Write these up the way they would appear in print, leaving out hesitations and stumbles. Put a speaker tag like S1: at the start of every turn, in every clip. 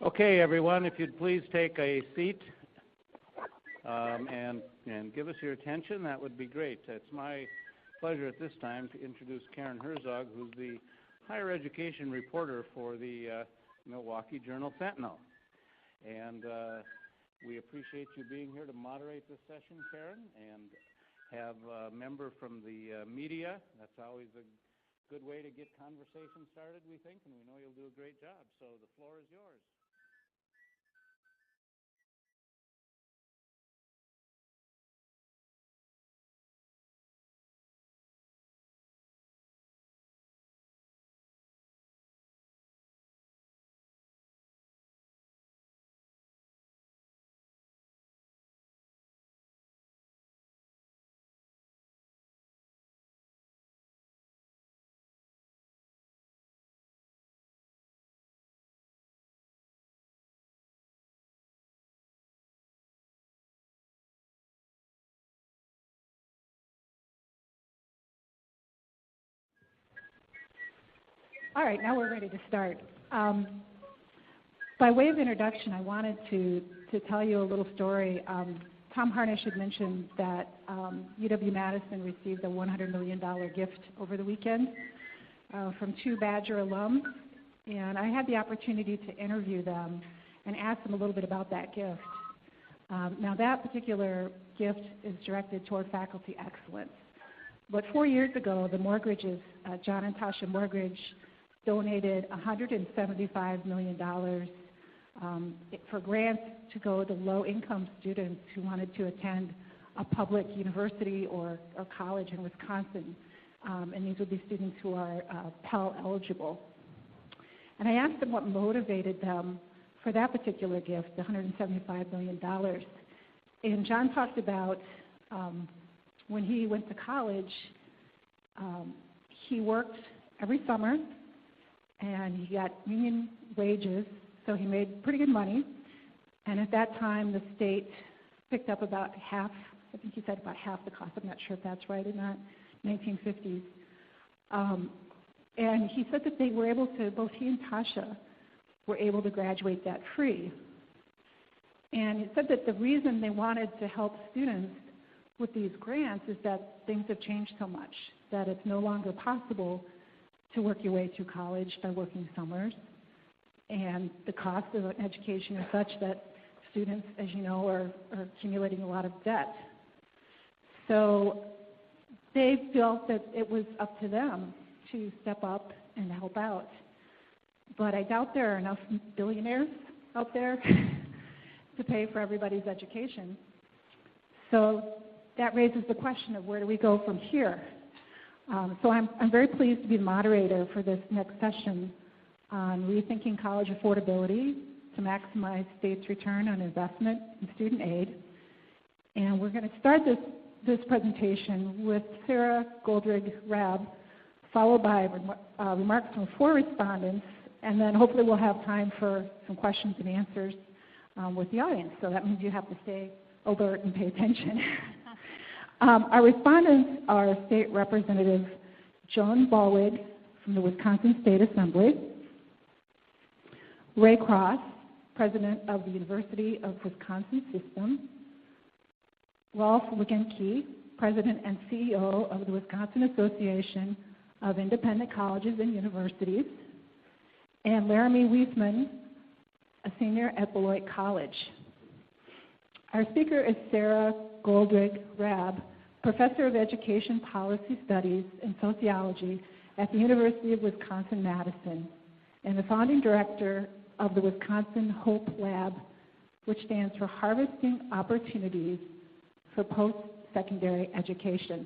S1: Okay, everyone, if you'd please take a seat and give us your attention, that would be great. It's my pleasure at this time to introduce Karen Herzog, who's the higher education reporter for the Milwaukee Journal Sentinel. And we appreciate you being here to moderate this session, Karen, and have a member from the media. That's always a good way to get conversation started, we think, and we know you'll do a great job. So the floor is yours.
S2: All right, now we're ready to start. By way of introduction, I wanted to tell you a little story. Tom Harnish had mentioned that UW-Madison received a $100 million gift over the weekend from two Badger alums, and I had the opportunity to interview them and ask them a little bit about that gift. Now, that particular gift is directed toward faculty excellence. But 4 years ago, the Morgridges, John and Tasha Morgridge, donated $175 million for grants to go to low-income students who wanted to attend a public university or college in Wisconsin. And these would be students who are Pell eligible. And I asked them what motivated them for that particular gift, the $175 million. And John talked about when he went to college, he worked every summer, and he got union wages, so he made pretty good money. And at that time, the state picked up about half, I think he said about half the cost. I'm not sure if that's right or not, 1950s. And he said that they were able to, both he and Tasha were able to graduate debt free. And he said that the reason they wanted to help students with these grants is that things have changed so much, that it's no longer possible to work your way through college by working summers. And the cost of an education is such that students, as you know, are accumulating a lot of debt. So they felt that it was up to them to step up and help out. But I doubt there are enough billionaires out there to pay for everybody's education. So that raises the question of where do we go from here? So I'm very pleased to be the moderator for this next session on rethinking college affordability to maximize states' return on investment in student aid. And we're going to start this presentation with Sara Goldrick-Rab, followed by remarks from 4 respondents, and then hopefully we'll have time for some questions and answers with the audience. So that means you have to stay alert and pay attention. Our respondents are State Representative Joan Ballweg from the Wisconsin State Assembly, Ray Cross, President of the University of Wisconsin System, Rolf Wegenke, President and CEO of the Wisconsin Association of Independent Colleges and Universities, and Laramie Wieseman, a senior at Beloit College. Our speaker is Sara Goldrick-Rab, Professor of Education Policy Studies and Sociology at the University of Wisconsin-Madison, and the founding director of the Wisconsin Hope Lab, which stands for Harvesting Opportunities for Post-Secondary Education.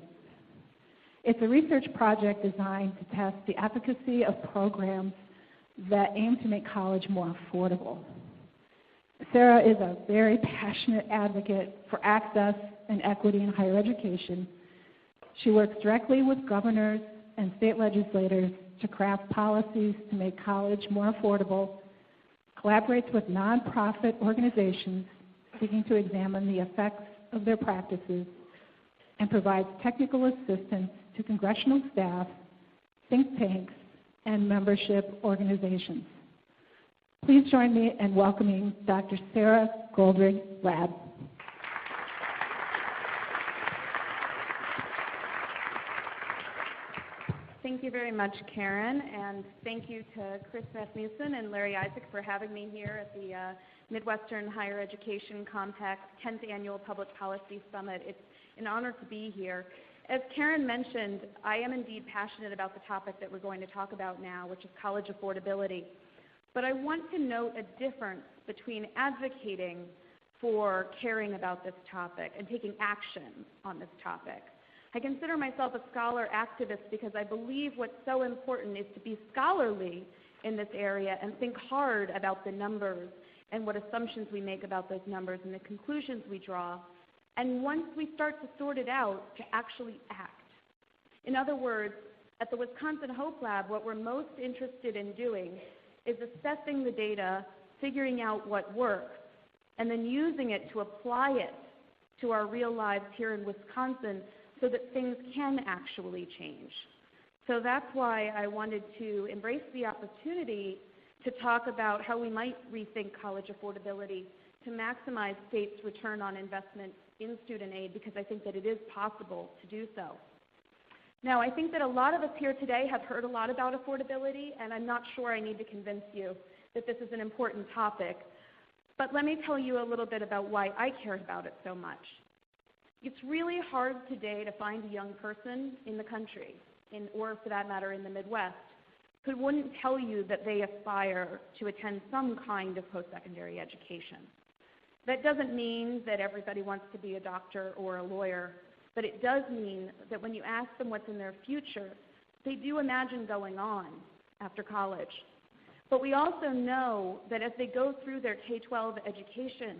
S2: It's a research project designed to test the efficacy of programs that aim to make college more affordable. Sara is a very passionate advocate for access and equity in higher education. She works directly with governors and state legislators to craft policies to make college more affordable, collaborates with nonprofit organizations seeking to examine the effects of their practices, and provides technical assistance to congressional staff, think tanks, and membership organizations. please join me in welcoming Dr. Sara Goldrick-Rab.
S3: Thank you very much, Karen, and thank you to Chris Rasmussen and Larry Isaac for having me here at the Midwestern Higher Education Compact's 10th Annual Public Policy Summit. It's an honor to be here. As Karen mentioned, I am indeed passionate about the topic that we're going to talk about now, which is college affordability. But I want to note a difference between advocating for caring about this topic and taking action on this topic. I consider myself a scholar activist because I believe what's so important is to be scholarly in this area and think hard about the numbers and what assumptions we make about those numbers and the conclusions we draw. And once we start to sort it out, to actually act. In other words, at the Wisconsin Hope Lab, what we're most interested in doing is assessing the data, figuring out what works, and then using it to apply it to our real lives here in Wisconsin so that things can actually change. So that's why I wanted to embrace the opportunity to talk about how we might rethink college affordability to maximize states' return on investment in student aid, because I think that it is possible to do so. Now, I think that a lot of us here today have heard a lot about affordability, and I'm not sure I need to convince you that this is an important topic. But let me tell you a little bit about why I care about it so much. It's really hard today to find a young person in the country, or for that matter in the Midwest, who wouldn't tell you that they aspire to attend some kind of post-secondary education. That doesn't mean that everybody wants to be a doctor or a lawyer, but it does mean that when you ask them what's in their future, they do imagine going on after college. But we also know that as they go through their K-12 education,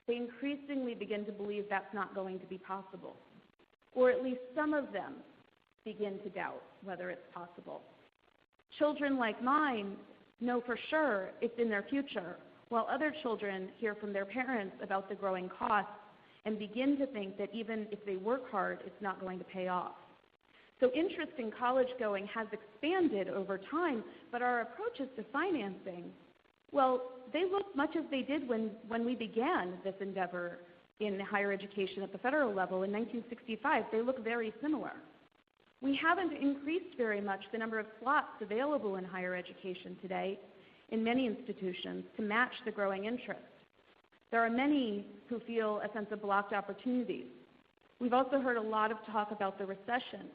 S3: they increasingly begin to believe that's not going to be possible. Or at least some of them begin to doubt whether it's possible. Children like mine know for sure it's in their future, while other children hear from their parents about the growing costs and begin to think that even if they work hard, it's not going to pay off. So interest in college going has expanded over time, but our approaches to financing, well, they look much as they did when we began this endeavor in higher education at the federal level in 1965. They look very similar. We haven't increased very much the number of slots available in higher education today in many institutions to match the growing interest. There are many who feel a sense of blocked opportunities. We've also heard a lot of talk about the recession.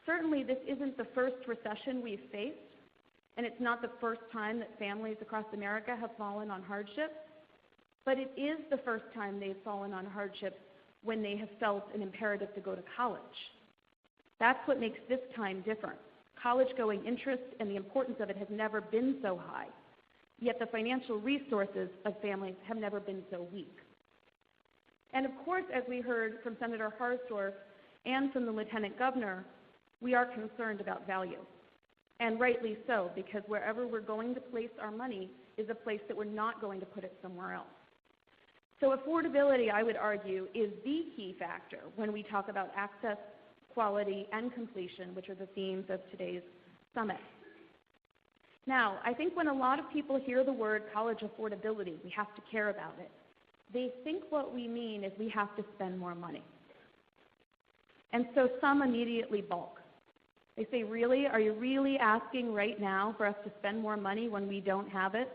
S3: Certainly this isn't the first recession we've faced, and it's not the first time that families across America have fallen on hardships, but it is the first time they've fallen on hardships when they have felt an imperative to go to college. That's what makes this time different. College-going interest and the importance of it has never been so high, yet the financial resources of families have never been so weak. And of course, as we heard from Senator Harsdorf and from the Lieutenant Governor, we are concerned about value. And rightly so, because wherever we're going to place our money is a place that we're not going to put it somewhere else. So affordability, I would argue, is the key factor when we talk about access, quality, and completion, which are the themes of today's summit. Now, I think when a lot of people hear the word college affordability, we have to care about it, they think what we mean is we have to spend more money. And so some immediately balk. They say, really? Are you really asking right now for us to spend more money when we don't have it?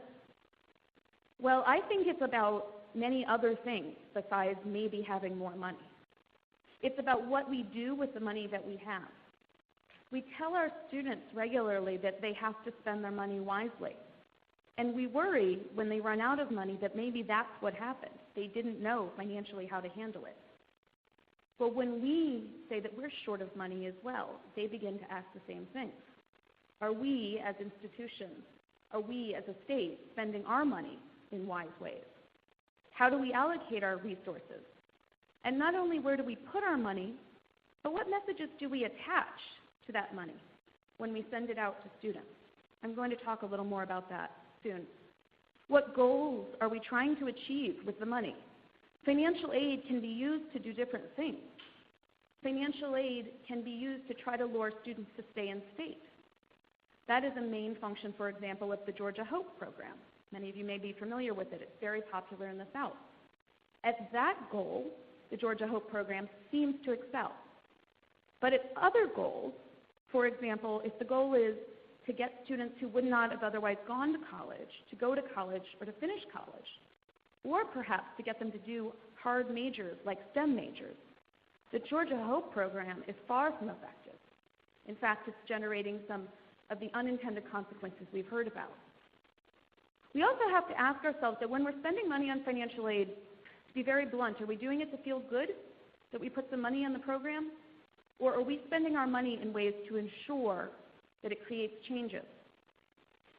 S3: Well, I think it's about many other things besides maybe having more money. It's about what we do with the money that we have. We tell our students regularly that they have to spend their money wisely. And we worry when they run out of money that maybe that's what happened. They didn't know financially how to handle it. But when we say that we're short of money as well, they begin to ask the same thing. Are we as institutions, are we as a state spending our money in wise ways? How do we allocate our resources? And not only where do we put our money, but what messages do we attach to that money when we send it out to students? I'm going to talk a little more about that soon. What goals are we trying to achieve with the money? Financial aid can be used to do different things. Financial aid can be used to try to lure students to stay in state. That is a main function, for example, of the Georgia Hope program. Many of you may be familiar with it. It's very popular in the South. At that goal, the Georgia Hope program seems to excel. But at other goals, for example, if the goal is to get students who would not have otherwise gone to college, to go to college or to finish college, or perhaps to get them to do hard majors like STEM majors, the Georgia Hope program is far from effective. In fact, it's generating some of the unintended consequences we've heard about. We also have to ask ourselves that when we're spending money on financial aid, to be very blunt, are we doing it to feel good that we put some money in the program? Or are we spending our money in ways to ensure that it creates changes?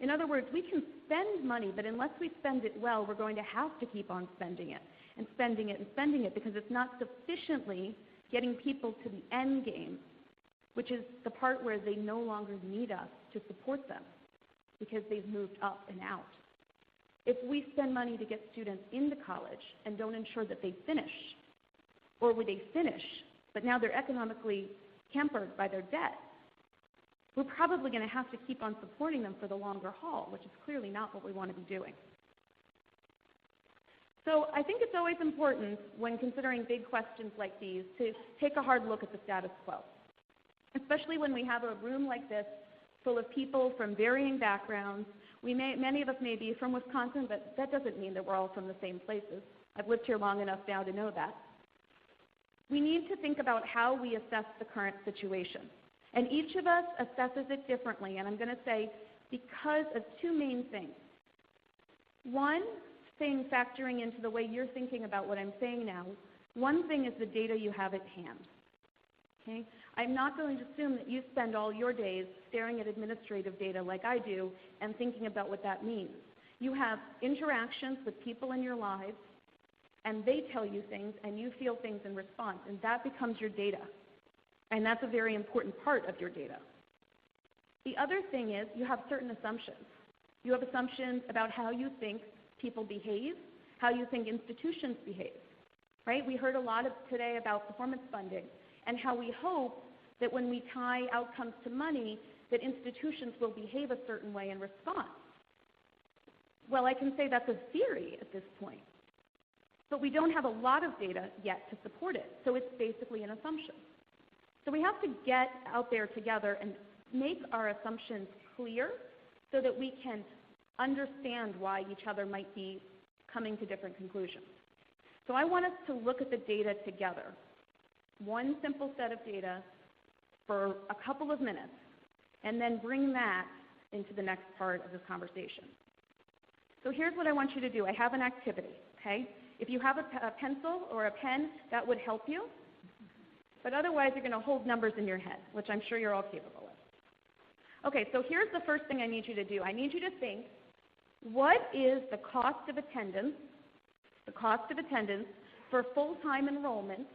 S3: In other words, we can spend money, but unless we spend it well, we're going to have to keep on spending it and spending it and spending it because it's not sufficiently getting people to the end game, which is the part where they no longer need us to support them because they've moved up and out. If we spend money to get students into college and don't ensure that they finish, or would they finish, but now they're economically hampered by their debt, we're probably going to have to keep on supporting them for the longer haul, which is clearly not what we want to be doing. So I think it's always important when considering big questions like these to take a hard look at the status quo, especially when we have a room like this full of people from varying backgrounds. Many of us may be from Wisconsin, but that doesn't mean that we're all from the same places. I've lived here long enough now to know that. We need to think about how we assess the current situation. And each of us assesses it differently, and I'm going to say because of two main things. One thing factoring into the way you're thinking about what I'm saying now, one thing is the data you have at hand. Okay? I'm not going to assume that you spend all your days staring at administrative data like I do and thinking about what that means. You have interactions with people in your lives, and they tell you things, and you feel things in response, and that becomes your data. And that's a very important part of your data. The other thing is you have certain assumptions. You have assumptions about how you think people behave, how you think institutions behave, right? We heard a lot today about performance funding and how we hope that when we tie outcomes to money, that institutions will behave a certain way in response. Well, I can say that's a theory at this point, but we don't have a lot of data yet to support it, so it's basically an assumption. So we have to get out there together and make our assumptions clear so that we can understand why each other might be coming to different conclusions. So I want us to look at the data together, one simple set of data for a couple of minutes, and then bring that into the next part of this conversation. So here's what I want you to do. I have an activity, okay? If you have a pencil or a pen, that would help you. But otherwise, you're going to hold numbers in your head, which I'm sure you're all capable of. Okay, so here's the first thing I need you to do. I need you to think, what is the cost of attendance for full-time enrollment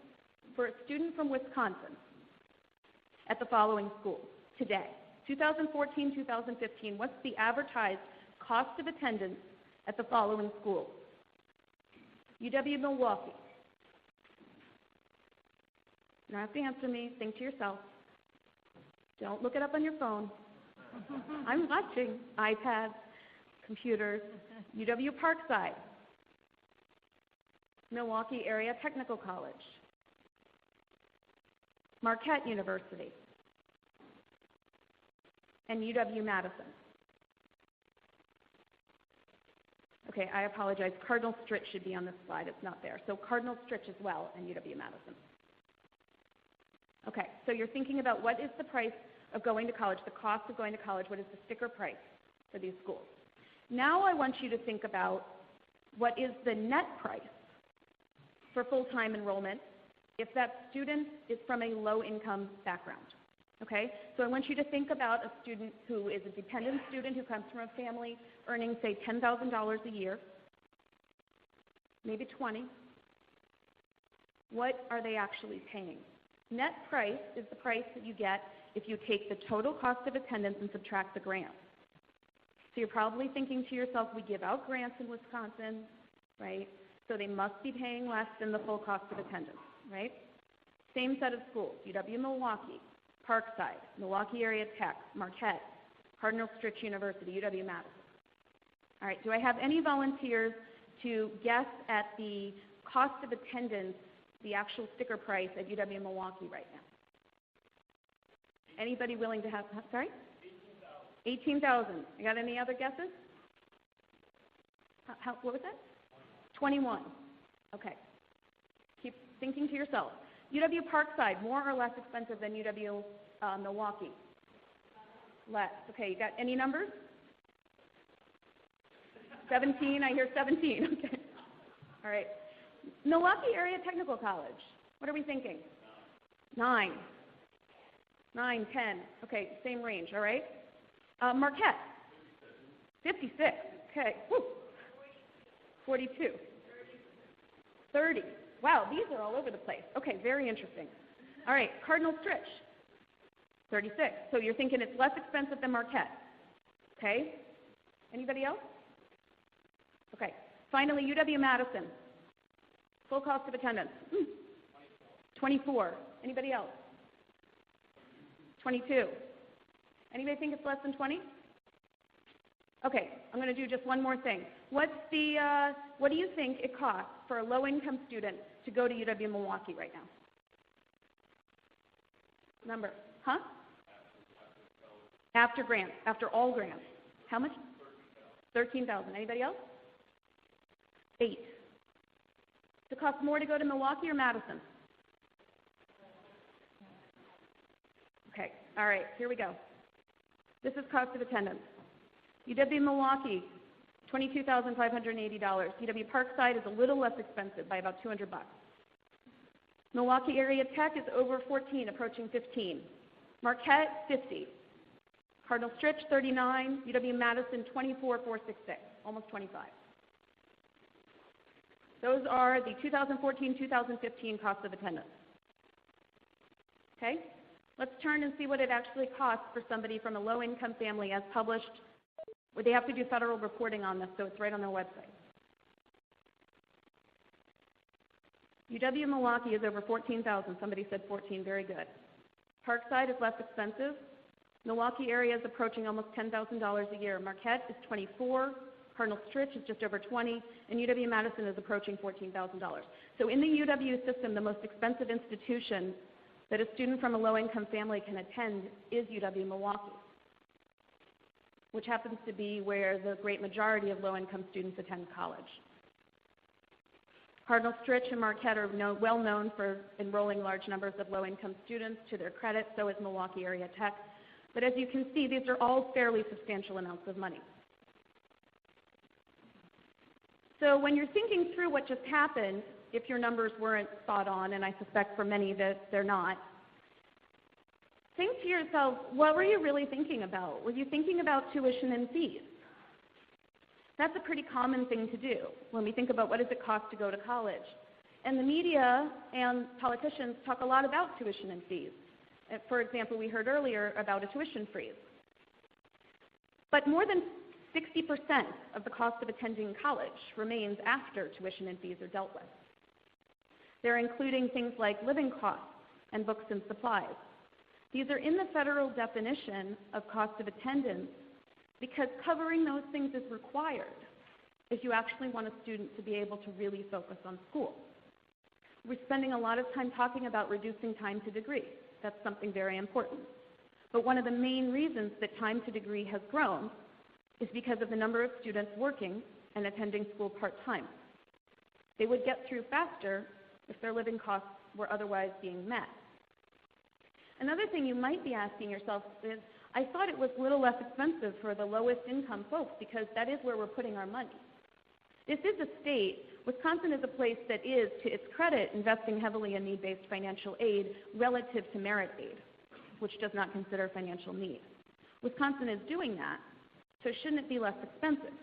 S3: for a student from Wisconsin at the following schools today? 2014, 2015, what's the advertised cost of attendance at the following schools? UW-Milwaukee. You don't have to answer me. Think to yourself. Don't look it up on your phone. I'm watching. iPads, computers. UW-Parkside. Milwaukee Area Technical College. Marquette University. And UW-Madison. Okay, I apologize. Cardinal Stritch should be on this slide. It's not there. So Cardinal Stritch as well and UW-Madison. Okay, so you're thinking about what is the price of going to college, the cost of going to college, what is the sticker price for these schools. Now I want you to think about what is the net price for full-time enrollment if that student is from a low-income background. Okay, so I want you to think about a student who is a dependent student who comes from a family earning, say, $10,000 a year, maybe 20. What are they actually paying? Net price is the price that you get if you take the total cost of attendance and subtract the grants. So you're probably thinking to yourself, we give out grants in Wisconsin, right? So they must be paying less than the full cost of attendance, right? Same set of schools, UW-Milwaukee, Parkside, Milwaukee Area Tech, Marquette, Cardinal Stritch University, UW-Madison. All right, do I have any volunteers to guess at the cost of attendance, the actual sticker price at UW-Milwaukee right now? Anybody willing to have, sorry? 18,000. You got any other guesses? What was that? 21. Okay. Keep thinking to yourself. UW-Parkside, more or less expensive than UW-Milwaukee? Less. Okay, you got any numbers? 17, I hear 17. Okay. All right. Milwaukee Area Technical College, what are we thinking? 9. 9, 10. Okay, same range, all right. Marquette, 56. Okay. Woo. 42. 30. Wow, these are all over the place. Okay, very interesting. All right, Cardinal Stritch, 36. So you're thinking it's less expensive than Marquette. Okay. Anybody else? Okay. Finally, UW-Madison, full cost of attendance. 24. Anybody else? 22. Anybody think it's less than 20? Okay, I'm going to do just one more thing. What do you think it costs for a low-income student to go to UW-Milwaukee right now? Number? Huh? After grants, after all grants. How much? 13,000. Anybody else? 8. Does it cost more to go to Milwaukee or Madison? Okay, all right, here we go. This is cost of attendance. UW-Milwaukee, $22,580. UW-Parkside is a little less expensive by about $200. Milwaukee Area Tech is over 14, approaching 15. Marquette, 50. Cardinal Stritch, 39. UW-Madison, 24,466, almost 25. Those are the 2014-2015 cost of attendance. Okay? Let's turn and see what it actually costs for somebody from a low-income family as published. They have to do federal reporting on this, so it's right on their website. UW-Milwaukee is over 14,000. Somebody said 14. Very good. Parkside is less expensive. Milwaukee area is approaching almost $10,000 a year. Marquette is 24. Cardinal Stritch is just over 20, and UW-Madison is approaching $14,000. So in the UW system, the most expensive institution that a student from a low-income family can attend is UW-Milwaukee, which happens to be where the great majority of low-income students attend college. Cardinal Stritch and Marquette are well known for enrolling large numbers of low-income students to their credit, so is Milwaukee Area Tech. But as you can see, these are all fairly substantial amounts of money. So when you're thinking through what just happened, if your numbers weren't spot on, and I suspect for many that they're not, think to yourself, what were you really thinking about? Were you thinking about tuition and fees? That's a pretty common thing to do when we think about what does it cost to go to college. And the media and politicians talk a lot about tuition and fees. For example, we heard earlier about a tuition freeze. But more than 60% of the cost of attending college remains after tuition and fees are dealt with. They're including things like living costs and books and supplies. These are in the federal definition of cost of attendance because covering those things is required if you actually want a student to be able to really focus on school. We're spending a lot of time talking about reducing time to degree. That's something very important. But one of the main reasons that time to degree has grown is because of the number of students working and attending school part-time. They would get through faster if their living costs were otherwise being met. Another thing you might be asking yourself is, I thought it was a little less expensive for the lowest income folks because that is where we're putting our money. This is a state. Wisconsin is a place that is, to its credit, investing heavily in need-based financial aid relative to merit aid, which does not consider financial need. Wisconsin is doing that, so shouldn't it be less expensive?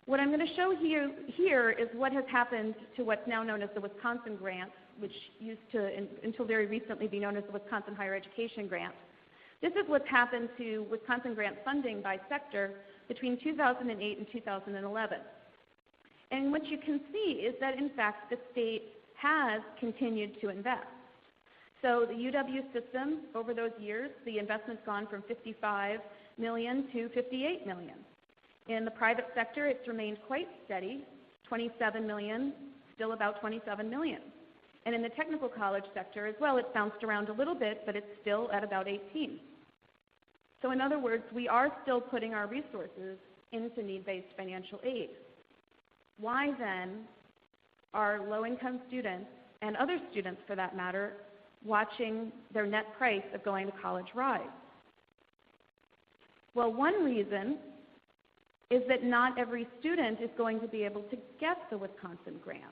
S3: What I'm going to show here is what has happened to what's now known as the Wisconsin Grant, which used to, until very recently, be known as the Wisconsin Higher Education Grant. This is what's happened to Wisconsin grant funding by sector between 2008 and 2011. And what you can see is that, in fact, the state has continued to invest. So the UW system, over those years, the investment's gone from $55 million to $58 million. In the private sector, it's remained quite steady, 27 million, still about 27 million. And in the technical college sector as well, it's bounced around a little bit, but it's still at about 18. So in other words, we are still putting our resources into need-based financial aid. Why then are low-income students, and other students for that matter, watching their net price of going to college rise? Well, one reason is that not every student is going to be able to get the Wisconsin grant.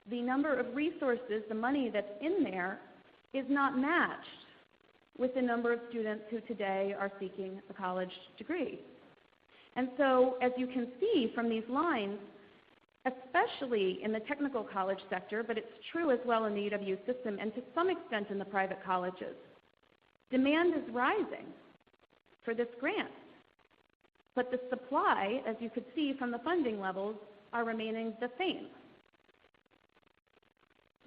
S3: The number of resources, the money that's in there, is not matched with the number of students who today are seeking a college degree. And so, as you can see from these lines, especially in the technical college sector, but it's true as well in the UW system and to some extent in the private colleges, demand is rising for this grant. But the supply, as you could see from the funding levels, are remaining the same.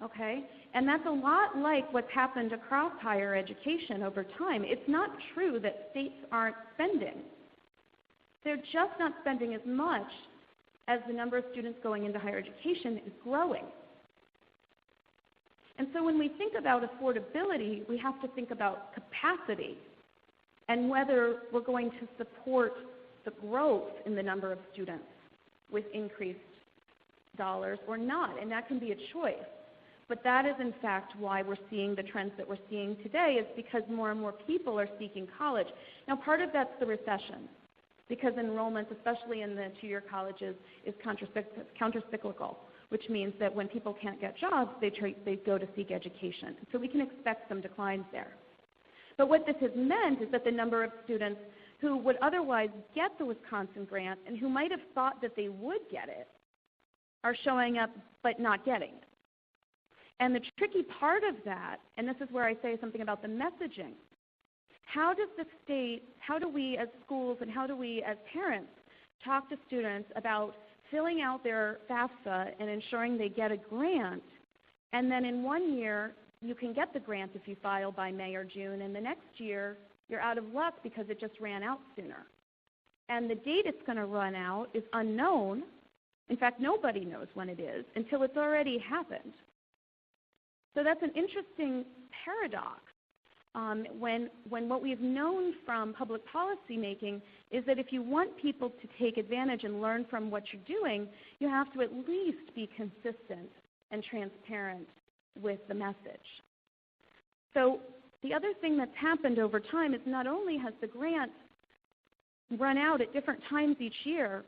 S3: Okay? And that's a lot like what's happened across higher education over time. It's not true that states aren't spending. They're just not spending as much as the number of students going into higher education is growing. And so when we think about affordability, we have to think about capacity and whether we're going to support the growth in the number of students with increased dollars or not, and that can be a choice. But that is in fact why we're seeing the trends that we're seeing today, is because more and more people are seeking college. Now part of that's the recession, because enrollment, especially in the two-year colleges, is countercyclical, which means that when people can't get jobs, they go to seek education. So we can expect some declines there. But what this has meant is that the number of students who would otherwise get the Wisconsin grant and who might have thought that they would get it are showing up but not getting it. And the tricky part of that, and this is where I say something about the messaging, how does the state, how do we as schools and how do we as parents talk to students about filling out their FAFSA and ensuring they get a grant, and then in 1 year you can get the grant if you file by May or June, and the next year you're out of luck because it just ran out sooner. And the date it's going to run out is unknown. In fact, nobody knows when it is until it's already happened. So that's an interesting paradox. When what we've known from public policy making is that if you want people to take advantage and learn from what you're doing, you have to at least be consistent and transparent with the message. So the other thing that's happened over time is not only has the grant run out at different times each year,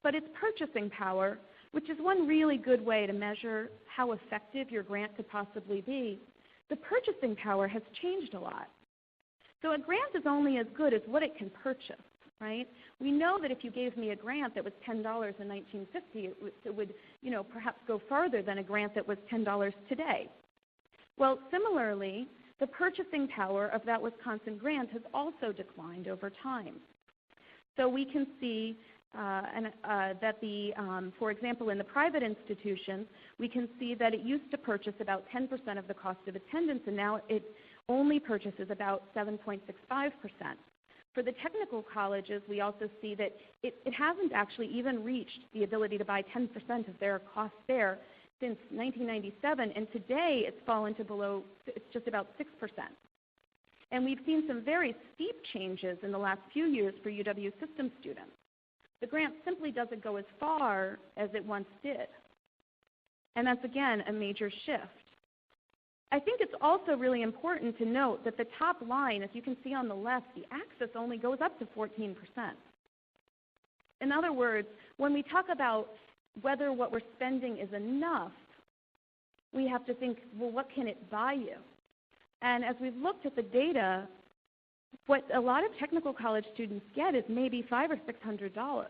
S3: but its purchasing power, which is one really good way to measure how effective your grant could possibly be, the purchasing power has changed a lot. So a grant is only as good as what it can purchase, right? We know that if you gave me a grant that was $10 in 1950, it would perhaps go farther than a grant that was $10 today. Well, similarly, the purchasing power of that Wisconsin grant has also declined over time. So we can see that for example, in the private institutions, we can see that it used to purchase about 10% of the cost of attendance, and now it only purchases about 7.65%. For the technical colleges, we also see that it hasn't actually even reached the ability to buy 10% of their costs there since 1997, and today it's fallen to below, it's just about 6%. And we've seen some very steep changes in the last few years for UW system students. The grant simply doesn't go as far as it once did. And that's, again, a major shift. I think it's also really important to note that the top line, as you can see on the left, the axis only goes up to 14%. In other words, when we talk about whether what we're spending is enough, we have to think, well, what can it buy you? And as we've looked at the data, what a lot of technical college students get is maybe $500 or $600.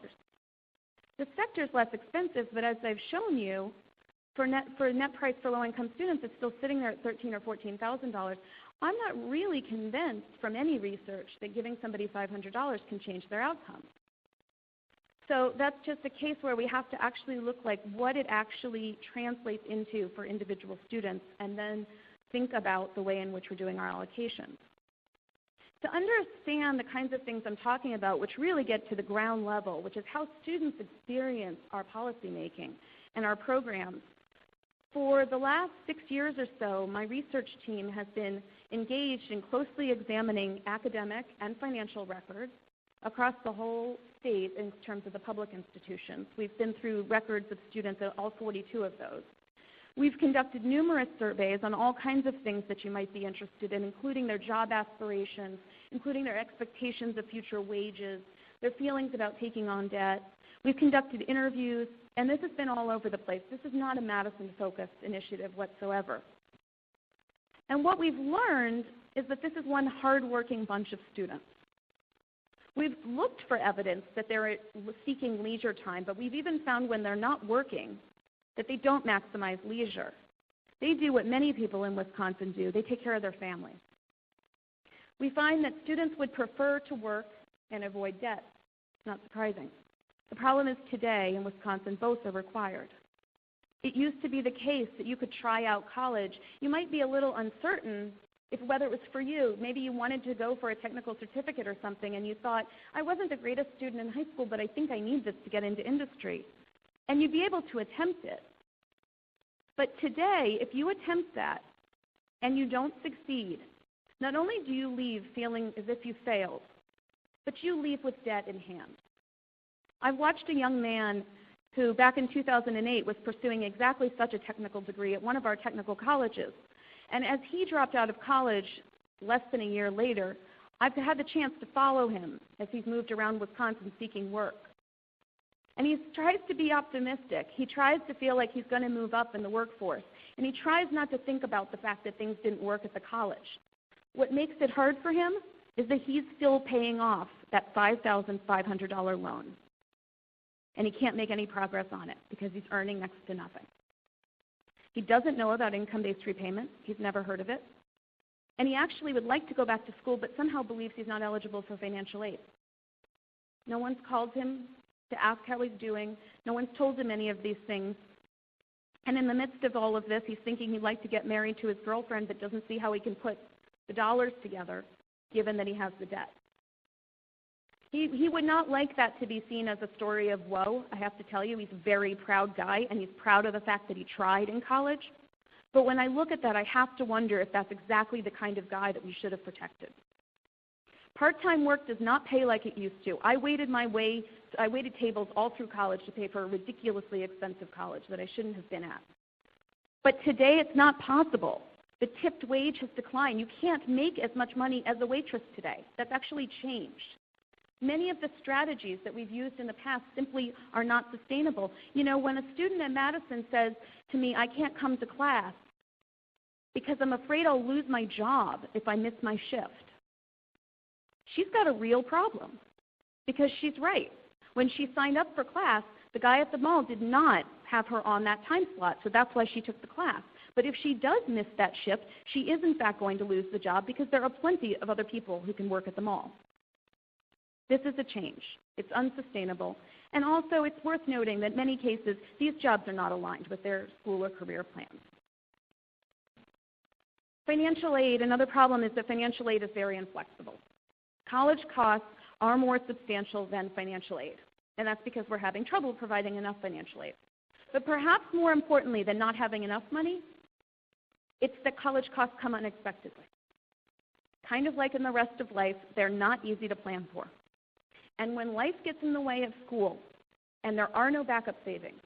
S3: The sector is less expensive, but as I've shown you, for net price for low-income students, it's still sitting there at $13,000 or $14,000. I'm not really convinced from any research that giving somebody $500 can change their outcomes. So that's just a case where we have to actually look like what it actually translates into for individual students, and then think about the way in which we're doing our allocations. To understand the kinds of things I'm talking about, which really get to the ground level, which is how students experience our policymaking and our programs, for the last 6 years or so, my research team has been engaged in closely examining academic and financial records across the whole state in terms of the public institutions. We've been through records of students at all 42 of those. We've conducted numerous surveys on all kinds of things that you might be interested in, including their job aspirations, including their expectations of future wages, their feelings about taking on debt. We've conducted interviews, and this has been all over the place. This is not a Madison-focused initiative whatsoever. And what we've learned is that this is one hard-working bunch of students. We've looked for evidence that they're seeking leisure time, but we've even found when they're not working that they don't maximize leisure. They do what many people in Wisconsin do. They take care of their families. We find that students would prefer to work and avoid debt. Not surprising. The problem is today in Wisconsin, both are required. It used to be the case that you could try out college. You might be a little uncertain if whether it was for you. Maybe you wanted to go for a technical certificate or something, and you thought, I wasn't the greatest student in high school, but I think I need this to get into industry. And you'd be able to attempt it. But today, if you attempt that and you don't succeed, not only do you leave feeling as if you failed, but you leave with debt in hand. I've watched a young man who back in 2008 was pursuing exactly such a technical degree at one of our technical colleges. And as he dropped out of college less than a year later, I've had the chance to follow him as he's moved around Wisconsin seeking work. And he tries to be optimistic. He tries to feel like he's going to move up in the workforce. And he tries not to think about the fact that things didn't work at the college. What makes it hard for him is that he's still paying off that $5,500 loan. And he can't make any progress on it because he's earning next to nothing. He doesn't know about income-based repayment. He's never heard of it. And he actually would like to go back to school, but somehow believes he's not eligible for financial aid. No one's called him to ask how he's doing. No one's told him any of these things. And in the midst of all of this, he's thinking he'd like to get married to his girlfriend, but doesn't see how he can put the dollars together, given that he has the debt. He would not like that to be seen as a story of woe. I have to tell you, he's a very proud guy, and he's proud of the fact that he tried in college. But when I look at that, I have to wonder if that's exactly the kind of guy that we should have protected. Part-time work does not pay like it used to. I waited tables all through college to pay for a ridiculously expensive college that I shouldn't have been at. But today it's not possible. The tipped wage has declined. You can't make as much money as a waitress today. That's actually changed. Many of the strategies that we've used in the past simply are not sustainable. You know, when a student at Madison says to me, I can't come to class because I'm afraid I'll lose my job if I miss my shift, she's got a real problem because she's right. When she signed up for class, the guy at the mall did not have her on that time slot, so that's why she took the class. But if she does miss that shift, she is in fact going to lose the job because there are plenty of other people who can work at the mall. This is a change. It's unsustainable. And also, it's worth noting that in many cases, these jobs are not aligned with their school or career plans. Financial aid, another problem is that financial aid is very inflexible. College costs are more substantial than financial aid, and that's because we're having trouble providing enough financial aid. But perhaps more importantly than not having enough money, it's that college costs come unexpectedly. Kind of like in the rest of life, they're not easy to plan for. And when life gets in the way of school and there are no backup savings,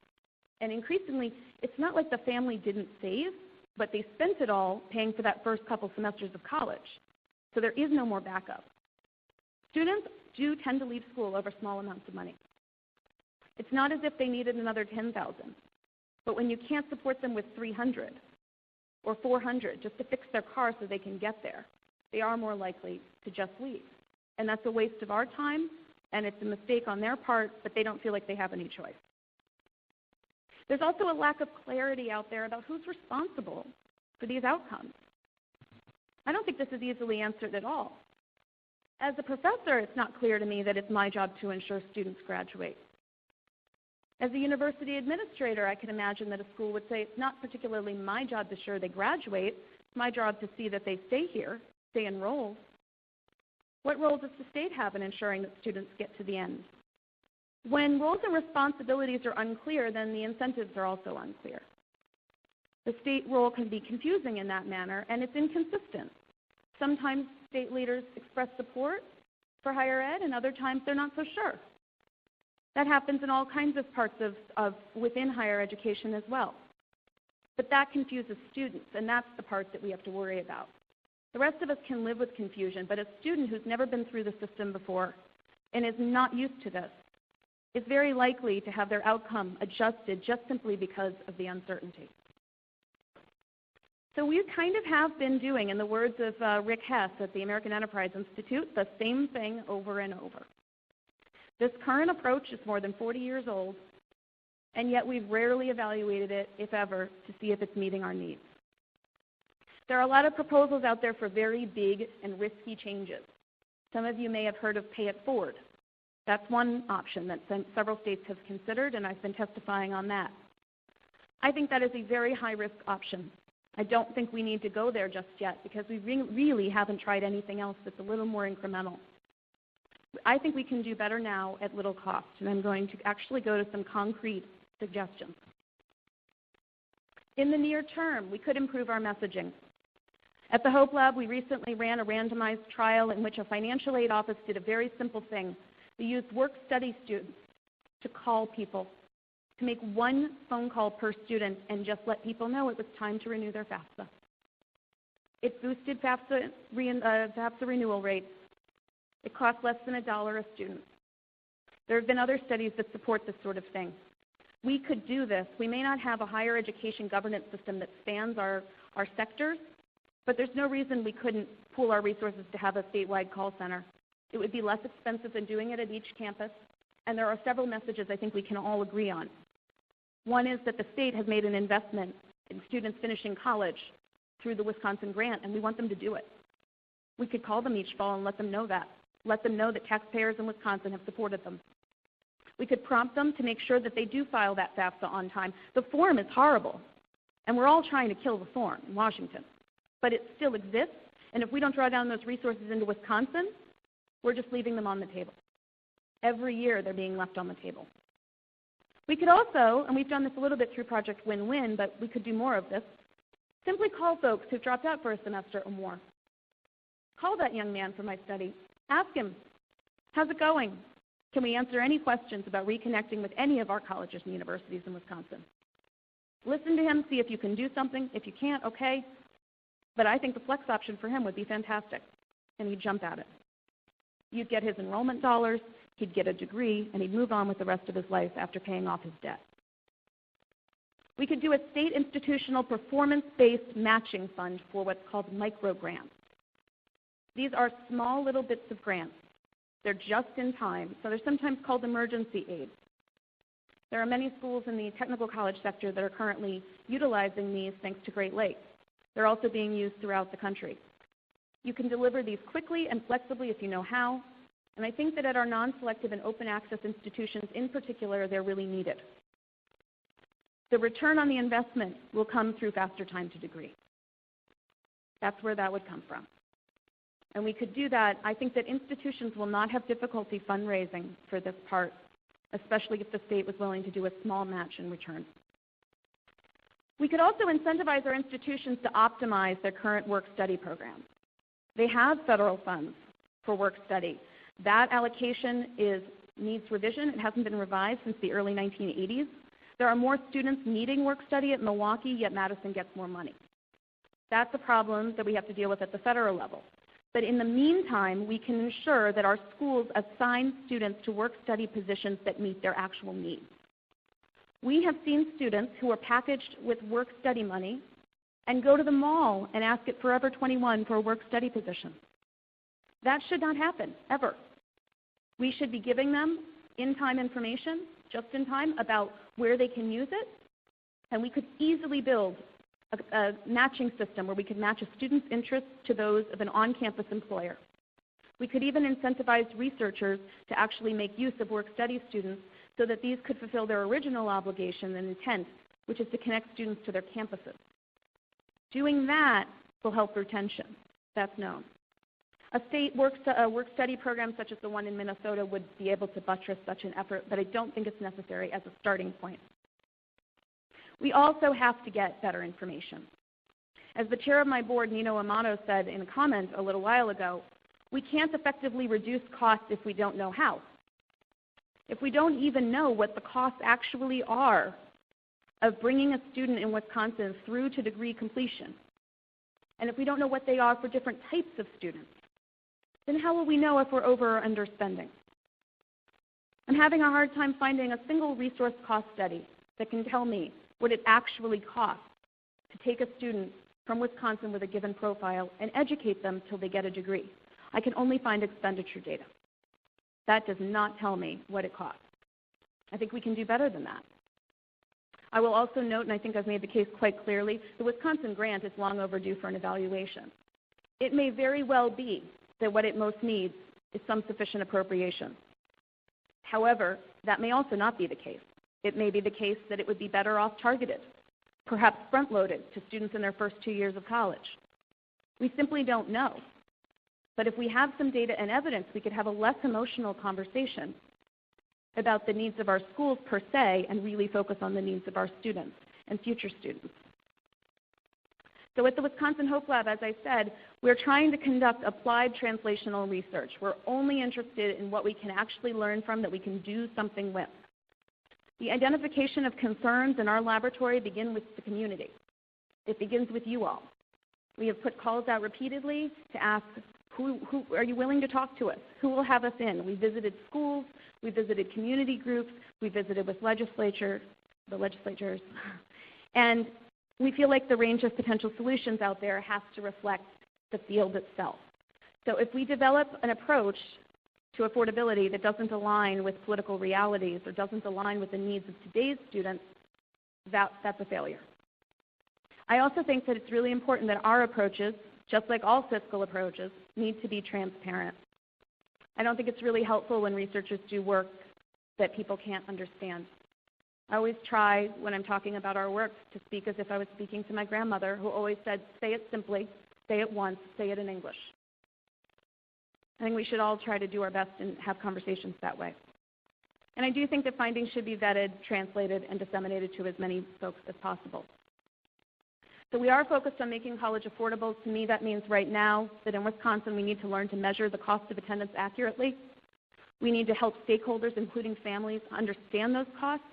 S3: and increasingly it's not like the family didn't save, but they spent it all paying for that first couple semesters of college. So there is no more backup. Students do tend to leave school over small amounts of money. It's not as if they needed another $10,000, but when you can't support them with $300 or $400 just to fix their car so they can get there, they are more likely to just leave. And that's a waste of our time, and it's a mistake on their part, but they don't feel like they have any choice. There's also a lack of clarity out there about who's responsible for these outcomes. I don't think this is easily answered at all. As a professor, it's not clear to me that it's my job to ensure students graduate. As a university administrator, I can imagine that a school would say, it's not particularly my job to ensure they graduate. It's my job to see that they stay here, stay enrolled. What role does the state have in ensuring that students get to the end? When roles and responsibilities are unclear, then the incentives are also unclear. The state role can be confusing in that manner, and it's inconsistent. Sometimes state leaders express support for higher ed, and other times they're not so sure. That happens in all kinds of parts of within higher education as well. But that confuses students, and that's the part that we have to worry about. The rest of us can live with confusion, but a student who's never been through the system before and is not used to this is very likely to have their outcome adjusted just simply because of the uncertainty. So we kind of have been doing, in the words of Rick Hess at the American Enterprise Institute, the same thing over and over. This current approach is more than 40 years old, and yet we've rarely evaluated it, if ever, to see if it's meeting our needs. There are a lot of proposals out there for very big and risky changes. Some of you may have heard of pay it forward. That's one option that several states have considered, and I've been testifying on that. I think that is a very high-risk option. I don't think we need to go there just yet because we really haven't tried anything else that's a little more incremental. I think we can do better now at little cost, and I'm going to actually go to some concrete suggestions. In the near term, we could improve our messaging. At the Hope Lab, we recently ran a randomized trial in which a financial aid office did a very simple thing. They used work-study students to call people, to make one phone call per student and just let people know it was time to renew their FAFSA. It boosted FAFSA renewal rates. It cost less than $1 a student. There have been other studies that support this sort of thing. We could do this. We may not have a higher education governance system that spans our sectors, but there's no reason we couldn't pool our resources to have a statewide call center. It would be less expensive than doing it at each campus, and there are several messages I think we can all agree on. One is that the state has made an investment in students finishing college through the Wisconsin grant, and we want them to do it. We could call them each fall and let them know that. Let them know that taxpayers in Wisconsin have supported them. We could prompt them to make sure that they do file that FAFSA on time. The form is horrible, and we're all trying to kill the form in Washington, but it still exists, and if we don't draw down those resources into Wisconsin, we're just leaving them on the table. Every year they're being left on the table. We could also, and we've done this a little bit through Project Win-Win, but we could do more of this, simply call folks who've dropped out for a semester or more. Call that young man from my study. Ask him, how's it going? Can we answer any questions about reconnecting with any of our colleges and universities in Wisconsin? Listen to him, see if you can do something. If you can't, okay. But I think the flex option for him would be fantastic, and he'd jump at it. You'd get his enrollment dollars, he'd get a degree, and he'd move on with the rest of his life after paying off his debt. We could do a state institutional performance-based matching fund for what's called micro-grants. These are small little bits of grants. They're just in time, so they're sometimes called emergency aid. There are many schools in the technical college sector that are currently utilizing these thanks to Great Lakes. They're also being used throughout the country. You can deliver these quickly and flexibly if you know how, and I think that at our non-selective and open access institutions in particular, they're really needed. The return on the investment will come through faster time to degree. That's where that would come from. And we could do that. I think that institutions will not have difficulty fundraising for this part, especially if the state was willing to do a small match in return. We could also incentivize our institutions to optimize their current work-study programs. They have federal funds for work-study. That allocation needs revision. It hasn't been revised since the early 1980s. There are more students needing work-study at Milwaukee, yet Madison gets more money. That's a problem that we have to deal with at the federal level. But in the meantime, we can ensure that our schools assign students to work-study positions that meet their actual needs. We have seen students who are packaged with work-study money and go to the mall and ask at Forever 21 for a work-study position. That should not happen, ever. We should be giving them in-time information, just in time, about where they can use it, and we could easily build a matching system where we could match a student's interests to those of an on-campus employer. We could even incentivize researchers to actually make use of work-study students so that these could fulfill their original obligation and intent, which is to connect students to their campuses. Doing that will help retention. That's known. A state work study program such as the one in Minnesota would be able to buttress such an effort, but I don't think it's necessary as a starting point. We also have to get better information. As the chair of my board, Nino Amato, said in a comment a little while ago, we can't effectively reduce costs if we don't know how. If we don't even know what the costs actually are of bringing a student in Wisconsin through to degree completion, and if we don't know what they are for different types of students, then how will we know if we're over or underspending? I'm having a hard time finding a single resource cost study that can tell me what it actually costs to take a student from Wisconsin with a given profile and educate them till they get a degree. I can only find expenditure data. That does not tell me what it costs. I think we can do better than that. I will also note, and I think I've made the case quite clearly, the Wisconsin grant is long overdue for an evaluation. It may very well be that what it most needs is some sufficient appropriation. However, that may also not be the case. It may be the case that it would be better off targeted, perhaps front-loaded to students in their first 2 years of college. We simply don't know. But if we have some data and evidence, we could have a less emotional conversation about the needs of our schools per se and really focus on the needs of our students and future students. So at the Wisconsin Hope Lab, as I said, we're trying to conduct applied translational research. We're only interested in what we can actually learn from, that we can do something with. The identification of concerns in our laboratory begin with the community. It begins with you all. We have put calls out repeatedly to ask, who are you willing to talk to us? Who will have us in? We visited schools, we visited community groups, we visited with the legislatures, and we feel like the range of potential solutions out there has to reflect the field itself. So if we develop an approach to affordability that doesn't align with political realities or doesn't align with the needs of today's students, that's a failure. I also think that it's really important that our approaches, just like all fiscal approaches, need to be transparent. I don't think it's really helpful when researchers do work that people can't understand. I always try, when I'm talking about our work, to speak as if I was speaking to my grandmother, who always said, say it simply, say it once, say it in English. I think we should all try to do our best and have conversations that way. And I do think that findings should be vetted, translated, and disseminated to as many folks as possible. So we are focused on making college affordable. To me, that means right now that in Wisconsin we need to learn to measure the cost of attendance accurately. We need to help stakeholders, including families, understand those costs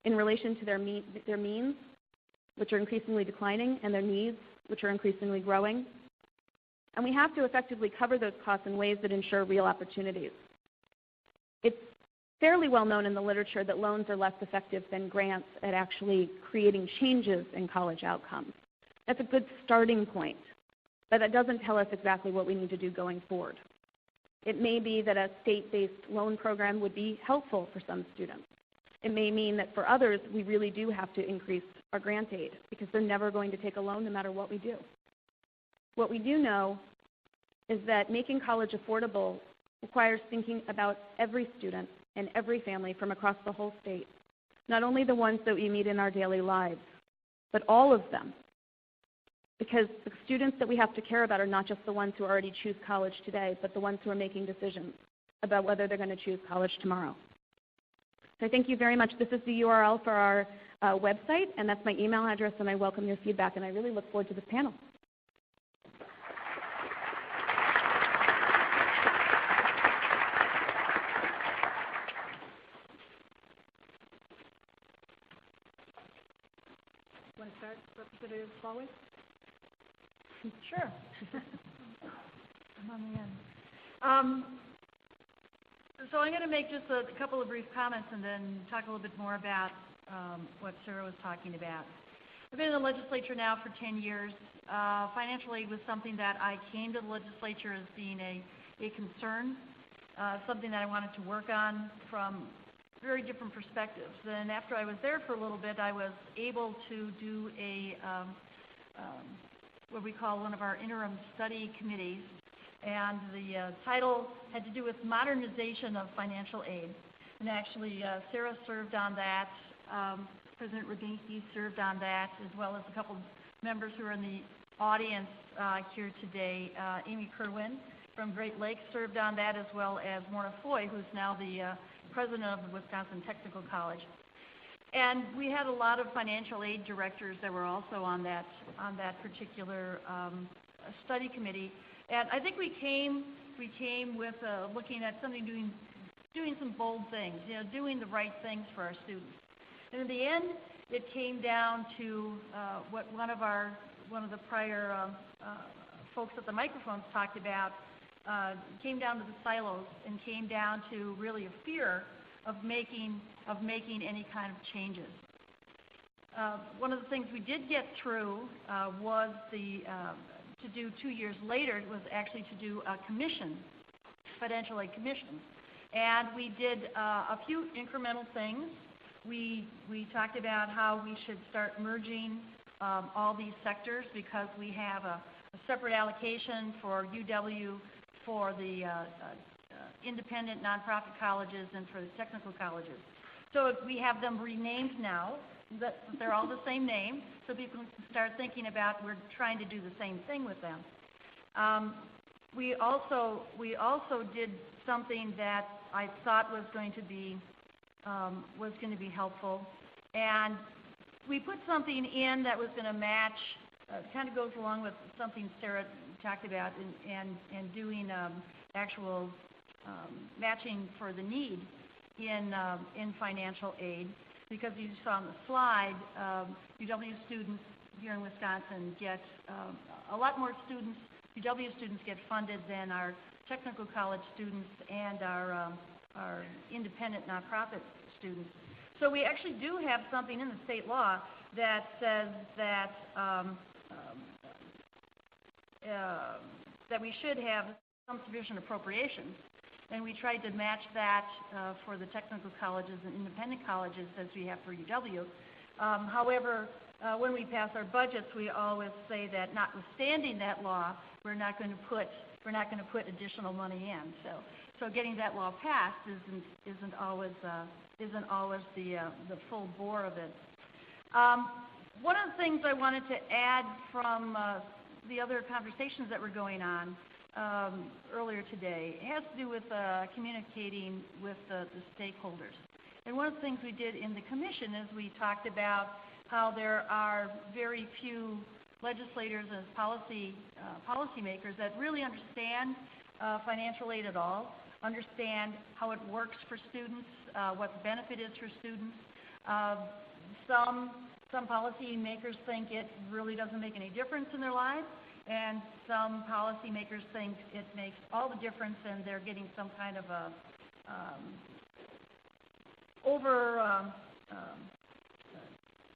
S3: in relation to their means, which are increasingly declining, and their needs, which are increasingly growing. And we have to effectively cover those costs in ways that ensure real opportunities. It's fairly well known in the literature that loans are less effective than grants at actually creating changes in college outcomes. That's a good starting point, but that doesn't tell us exactly what we need to do going forward. It may be that a state-based loan program would be helpful for some students. It may mean that for others, we really do have to increase our grant aid because they're never going to take a loan no matter what we do. What we do know is that making college affordable requires thinking about every student and every family from across the whole state, not only the ones that we meet in our daily lives, but all of them. Because the students that we have to care about are not just the ones who already choose college today, but the ones who are making decisions about whether they're going to choose college tomorrow. So thank you very much. This is the URL for our website, and that's my email address, and I welcome your feedback, and I really look forward to this panel.
S2: Want to start, Representative Ballweg?
S4: Sure. I'm on the end. So I'm going to make just a couple of brief comments and then talk a little bit more about what Sara was talking about. I've been in the legislature now for 10 years. Financial aid was something that I came to the legislature as being a concern, something that I wanted to work on from very different perspectives. And after I was there for a little bit, I was able to do what we call one of our interim study committees, and the title had to do with modernization of financial aid. And actually, Sara served on that, President Wegenke served on that, as well as a couple of members who are in the audience here today, Amy Kerwin Great Lakes served on that, as well as Morna Foy, who's now the president of the Wisconsin Technical College. And we had a lot of financial aid directors that were also on that particular study committee. And I think we came with looking at something, doing some bold things, doing the right things for our students. And in the end, it came down to what one of the prior folks at the microphones talked about. Came down to the silos and came down to really a fear of making any kind of changes. One of the things we did get through was to do 2 years later was actually to do a commission, financial aid commission. And we did a few incremental things. We talked about how we should start merging all these sectors, because we have a separate allocation for UW, for the independent nonprofit colleges, and for the technical colleges. So we have them renamed now. They're all the same name, so people can start thinking about we're trying to do the same thing with them. We also did something that I thought was going to be helpful, and we put something in that was going to match. Kind of goes along with something Sara talked about, and doing actual matching for the need in financial aid, because you saw on the slide, UW students here in Wisconsin get a lot more students. UW students get funded than our technical college students and our independent nonprofit students. So we actually do have something in the state law that says that that we should have some sufficient appropriations, and we tried to match that for the technical colleges and independent colleges as we have for UW. However, when we pass our budgets, we always say that notwithstanding that law, we're not going to put additional money in. So getting that law passed isn't always the full bore of it. One of the things I wanted to add from the other conversations that were going on earlier today has to do with communicating with the stakeholders. And one of the things we did in the commission is we talked about how there are very few legislators and policymakers that really understand financial aid at all, understand how it works for students, what the benefit is for students. Some policymakers think it really doesn't make any difference in their lives, and some policymakers think it makes all the difference, and they're getting some kind of a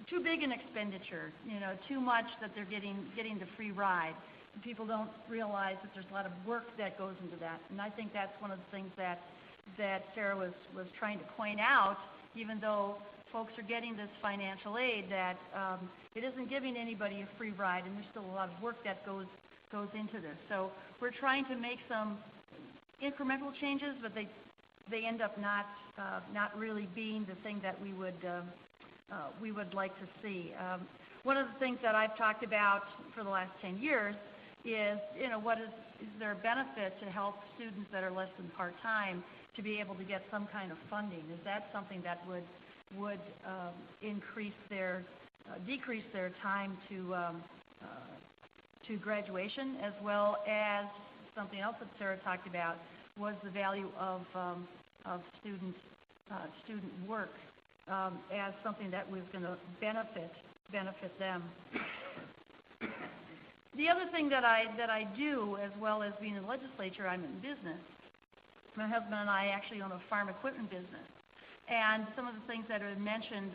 S4: too big an expenditure, too much that they're getting the free ride. And people don't realize that there's a lot of work that goes into that, and I think that's one of the things that Sara was trying to point out, even though folks are getting this financial aid, that it isn't giving anybody a free ride, and there's still a lot of work that goes into this. So we're trying to make some incremental changes, but they end up not really being the thing that we would like to see. One of the things that I've talked about for the last 10 years is, is there a benefit to help students that are less than part-time to be able to get some kind of funding? Is that something that would decrease their time to graduation, as well as something else that Sara talked about was the value of student work as something that was going to benefit them. The other thing that I do, as well as being in the legislature, I'm in business. My husband and I actually own a farm equipment business. And some of the things that are mentioned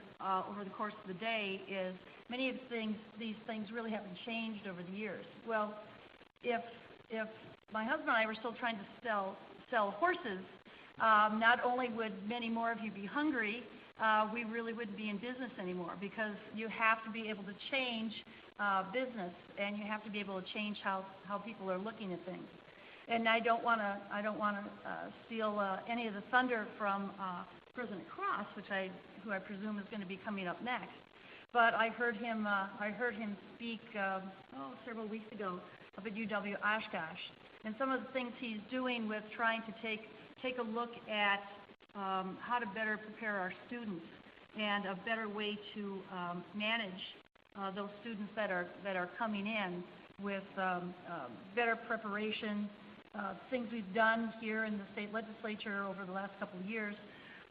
S4: over the course of the day is many of these things really haven't changed over the years. Well, if my husband and I were still trying to sell horses, not only would many more of you be hungry, we really wouldn't be in business anymore, because you have to be able to change business, and you have to be able to change how people are looking at things. And I don't want to steal any of the thunder from President Cross, who I presume is going to be coming up next. But I heard him speak several weeks ago up at UW Oshkosh. And some of the things he's doing with trying to take a look at how to better prepare our students and a better way to manage those students that are coming in with better preparation. Things we've done here in the state legislature over the last couple of years,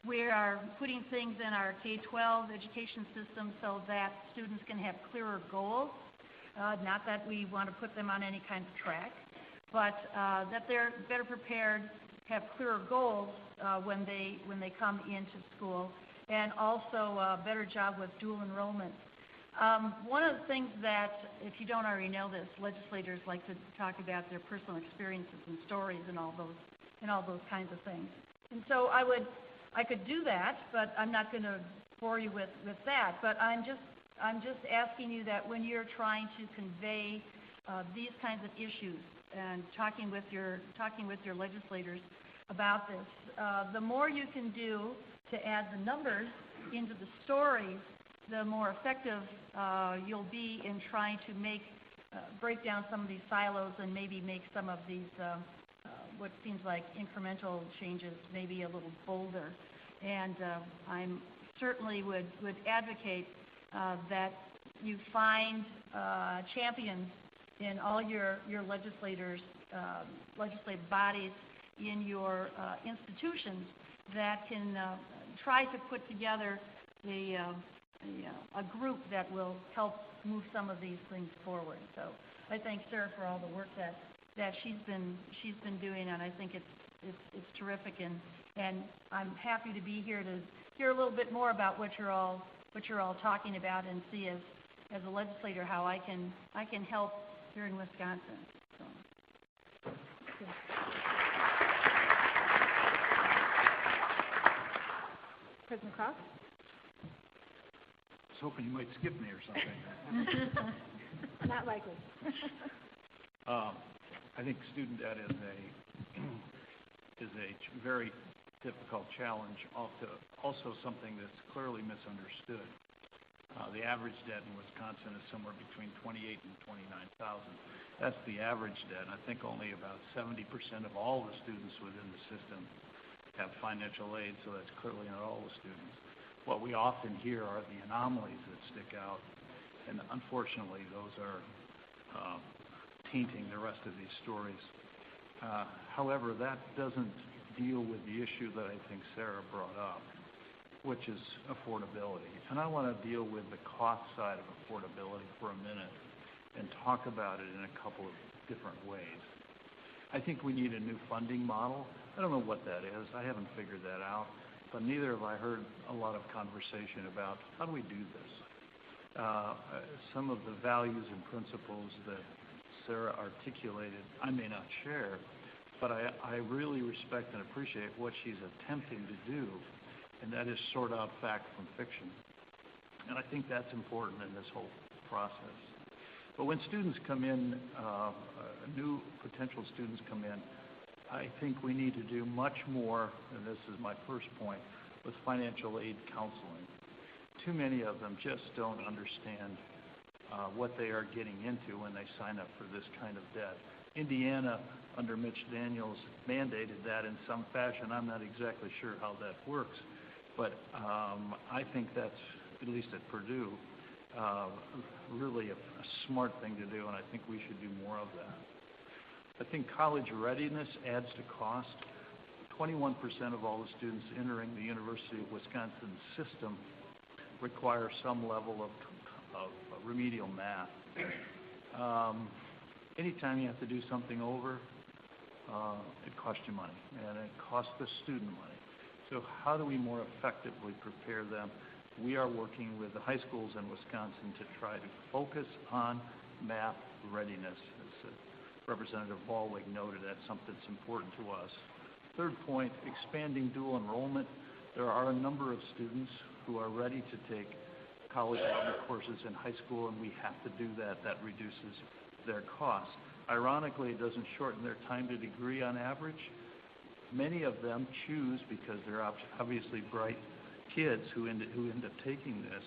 S4: we are putting things in our K-12 education system so that students can have clearer goals. Not that we want to put them on any kind of track, but that they're better prepared, have clearer goals when they come into school, and also a better job with dual enrollment. One of the things that, if you don't already know this, legislators like to talk about their personal experiences and stories and all those kinds of things. And so I could do that, but I'm not going to bore you with that. But I'm just asking you that when you're trying to convey these kinds of issues and talking with your legislators about this, the more you can do to add the numbers into the stories, the more effective you'll be in trying to break down some of these silos and maybe make some of these what seems like incremental changes maybe a little bolder. And I certainly would advocate that you find champions in all your legislators, legislative bodies in your institutions that can try to put together a group that will help move some of these things forward. So I thank Sara for all the work that she's been doing, and I think it's terrific. And I'm happy to be here to hear a little bit more about what you're all talking about, and see as a legislator how I can help here in Wisconsin. So.
S2: President Cross?
S5: I was hoping you might skip me or something.
S2: Not likely.
S5: I think student debt is a very difficult challenge, also something that's clearly misunderstood. The average debt in Wisconsin is somewhere between $28,000 and $29,000. That's the average debt. I think only about 70% of all the students within the system have financial aid, so that's clearly not all the students. What we often hear are the anomalies that stick out, and unfortunately those are tainting the rest of these stories. However, that doesn't deal with the issue that I think Sara brought up, which is affordability. And I want to deal with the cost side of affordability for a minute and talk about it in a couple of different ways. I think we need a new funding model. I don't know what that is. I haven't figured that out. But neither have I heard a lot of conversation about how do we do this. Some of the values and principles that Sara articulated I may not share, but I really respect and appreciate what she's attempting to do, and that is sort out fact from fiction. And I think that's important in this whole process. But when students come in, new potential students come in, I think we need to do much more, and this is my first point, with financial aid counseling. Too many of them just don't understand what they are getting into when they sign up for this kind of debt. Indiana, under Mitch Daniels, mandated that in some fashion. I'm not exactly sure how that works, but I think that's, at least at Purdue, really a smart thing to do, and I think we should do more of that. I think college readiness adds to cost. 21% of all the students entering the University of Wisconsin system require some level of remedial math. Anytime you have to do something over, it costs you money, and it costs the student money. So how do we more effectively prepare them? We are working with the high schools in Wisconsin to try to focus on math readiness. As Representative Ballweg noted, that's something that's important to us. Third point, expanding dual enrollment. There are a number of students who are ready to take college-level courses in high school, and we have to do that. That reduces their costs. Ironically, it doesn't shorten their time to degree on average. Many of them choose, because they're obviously bright kids who end up taking this,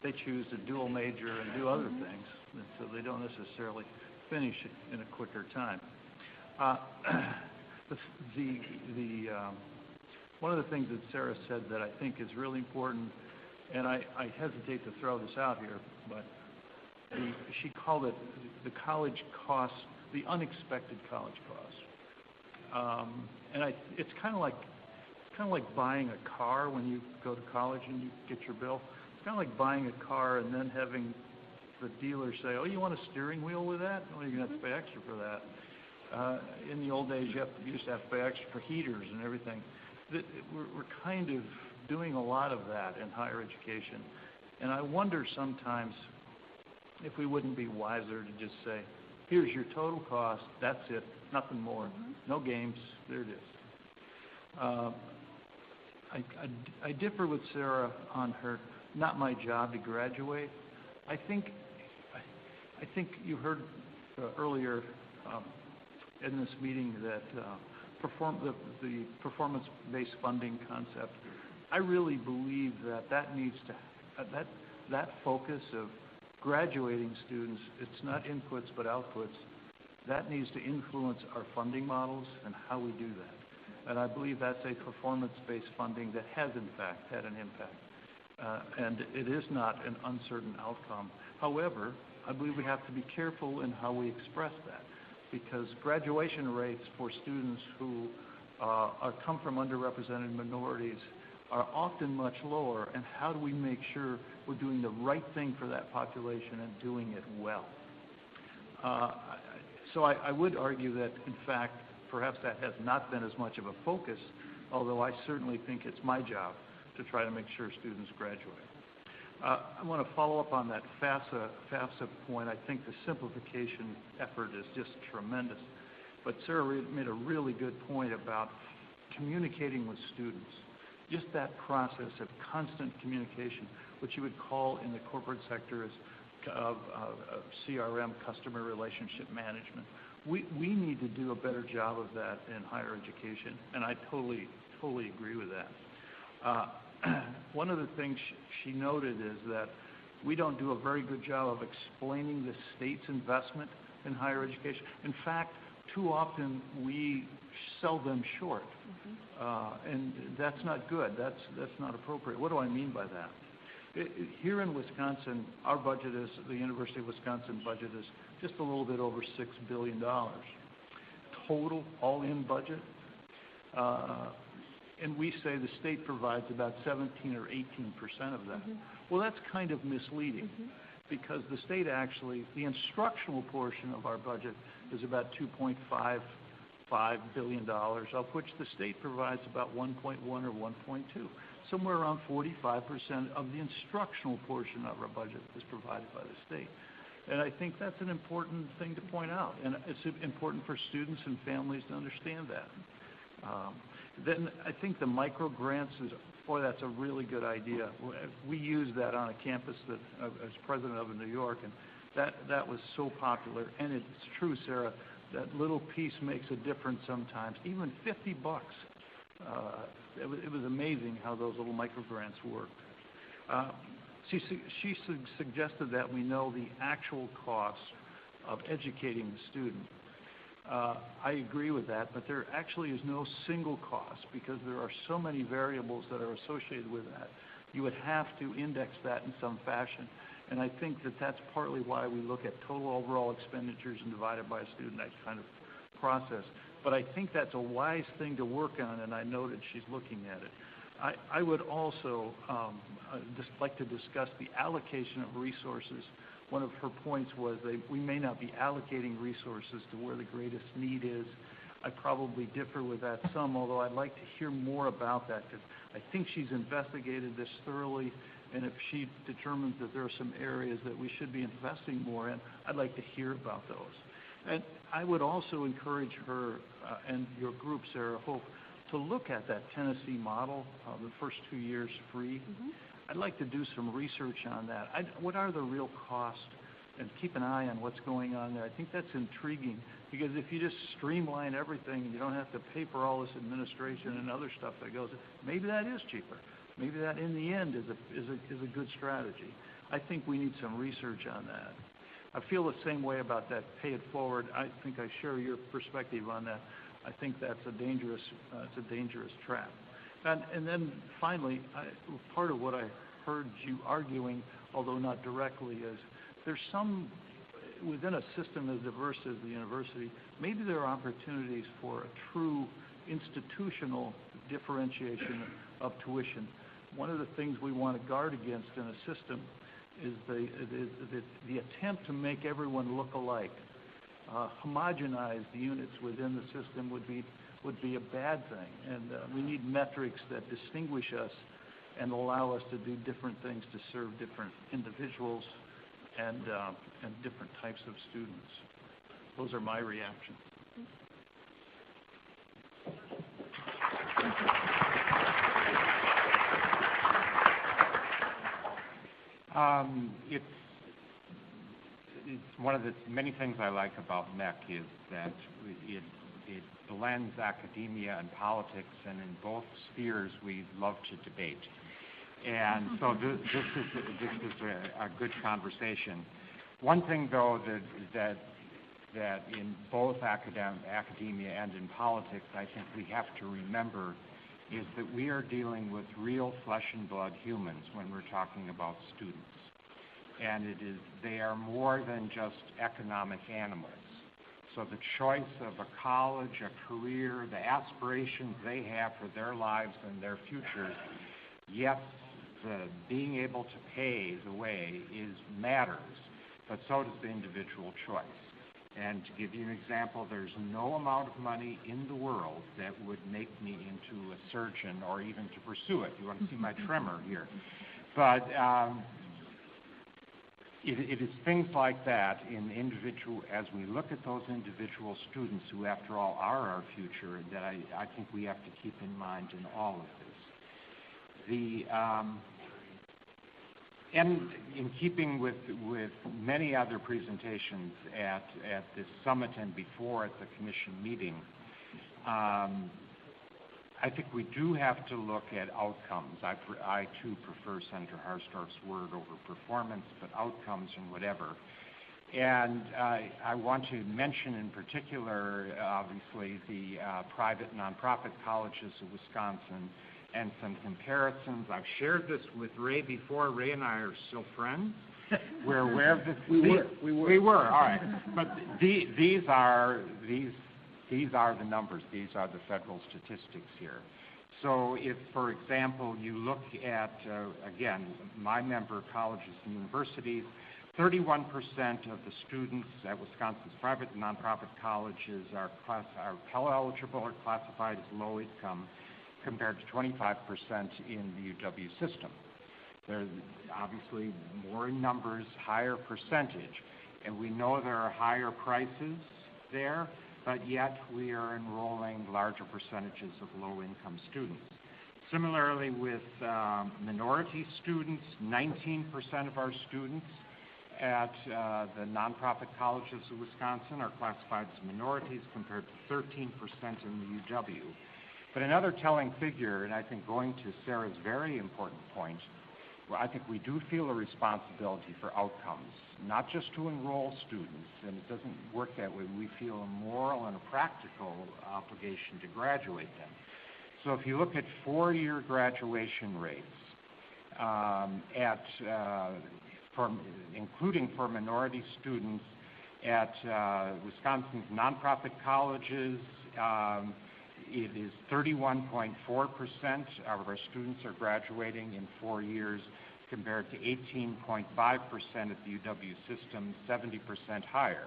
S5: they choose to dual major and do other things, and so they don't necessarily finish in a quicker time. One of the things that Sara said that I think is really important, and I hesitate to throw this out here, but she called it the college cost, the unexpected college cost. It's kind of like buying a car when you go to college and you get your bill. It's kind of like buying a car and then having the dealer say, "Oh, you want a steering wheel with that? Oh, you're going to have to pay extra for that." In the old days, you used to have to pay extra for heaters and everything. We're kind of doing a lot of that in higher education, and I wonder sometimes if we wouldn't be wiser to just say, "Here's your total cost. That's it. Nothing more. No games. There it is." I differ with Sara on her not my job to graduate. I think you heard earlier in this meeting that the performance-based funding concept. I really believe that needs to that focus of graduating students. It's not inputs but outputs. That needs to influence our funding models and how we do that. And I believe that's a performance-based funding that has, in fact, had an impact. And it is not an uncertain outcome. However, I believe we have to be careful in how we express that, because graduation rates for students who come from underrepresented minorities are often much lower, and how do we make sure we're doing the right thing for that population and doing it well? So I would argue that, in fact, perhaps that has not been as much of a focus, although I certainly think it's my job to try to make sure students graduate. I want to follow up on that FAFSA point. I think the simplification effort is just tremendous. But Sara made a really good point about communicating with students. Just that process of constant communication, which you would call in the corporate sector as CRM, customer relationship management. We need to do a better job of that in higher education, and I totally agree with that. One of the things she noted is that we don't do a very good job of explaining the state's investment in higher education. In fact, too often we sell them short, and that's not good. That's not appropriate. What do I mean by that? Here in Wisconsin, our budget is, the University of Wisconsin budget is just a little bit over $6 billion. Total, all-in budget. And we say the state provides about 17 or 18% of that. Well, that's kind of misleading, because the state actually, the instructional portion of our budget is about $2.55 billion, of which the state provides about 1.1 or 1.2. Somewhere around 45% of the instructional portion of our budget is provided by the state. And I think that's an important thing to point out, and it's important for students and families to understand that. Then I think the micro grants is, boy, that's a really good idea. We use that on a campus that I was president of in New York, and that was so popular. And it's true, Sara, that little piece makes a difference sometimes. Even $50. It was amazing how those little micro grants worked. She suggested that we know the actual cost of educating the student. I agree with that, but there actually is no single cost, because there are so many variables that are associated with that. You would have to index that in some fashion, and I think that that's partly why we look at total overall expenditures and divide it by a student, that kind of process. But I think that's a wise thing to work on, and I noted she's looking at it. I would also just like to discuss the allocation of resources. One of her points was that we may not be allocating resources to where the greatest need is. I probably differ with that some, although I'd like to hear more about that, because I think she's investigated this thoroughly, and if she determines that there are some areas that we should be investing more in, I'd like to hear about those. And I would also encourage her and your group, Sara, Hope, to look at that Tennessee model, the first 2 years free. I'd like to do some research on that. What are the real costs? And keep an eye on what's going on there. I think that's intriguing, because if you just streamline everything, you don't have to pay for all this administration and other stuff that goes, maybe that is cheaper. Maybe that in the end is a good strategy. I think we need some research on that. I feel the same way about that pay it forward. I think I share your perspective on that. I think that's a dangerous trap. And then finally, part of what I heard you arguing, although not directly, is there's some, within a system as diverse as the university, maybe there are opportunities for a true institutional differentiation of tuition. One of the things we want to guard against in a system is the attempt to make everyone look alike. Homogenize the units within the system would be a bad thing, and we need metrics that distinguish us and allow us to do different things to serve different individuals and different types of students. Those are my reactions.
S6: It's one of the many things I like about MHEC is that it blends academia and politics, and in both spheres we love to debate. And so this is a good conversation. One thing, though, that in both academia and in politics, I think we have to remember is that we are dealing with real flesh and blood humans when we're talking about students. And they are more than just economic animals. So the choice of a college, a career, the aspirations they have for their lives and their futures, yes, being able to pay the way matters, but so does the individual choice. And to give you an example, there's no amount of money in the world that would make me into a surgeon or even to pursue it. You want to see my tremor here. But it is things like that as we look at those individual students who, after all, are our future, that I think we have to keep in mind in all of this. And in keeping with many other presentations at this summit and before at the commission meeting, I think we do have to look at outcomes. I too prefer Senator Harsdorf's word over performance, but outcomes and whatever. And I want to mention in particular, obviously, the private nonprofit colleges of Wisconsin and some comparisons. I've shared this with Ray before. Ray and I are still friends. We're aware of this. We were. All right. But these are the numbers. These are the federal statistics here. So if, for example, you look at, again, my member colleges and universities, 31% of the students at Wisconsin's private and nonprofit colleges are Pell eligible or classified as low income, compared to 25% in the UW system. There's obviously more in numbers, higher percentage, and we know there are higher prices there, but yet we are enrolling larger percentages of low-income students. Similarly with minority students, 19% of our students at the nonprofit colleges of Wisconsin are classified as minorities compared to 13% in the UW. But another telling figure, and I think going to Sarah's very important point, well, I think we do feel a responsibility for outcomes, not just to enroll students, and it doesn't work that way. We feel a moral and a practical obligation to graduate them. So if you look at four-year graduation rates, including for minority students at Wisconsin's nonprofit colleges, it is 31.4% of our students are graduating in 4 years, compared to 18.5% at the UW system, 70% higher.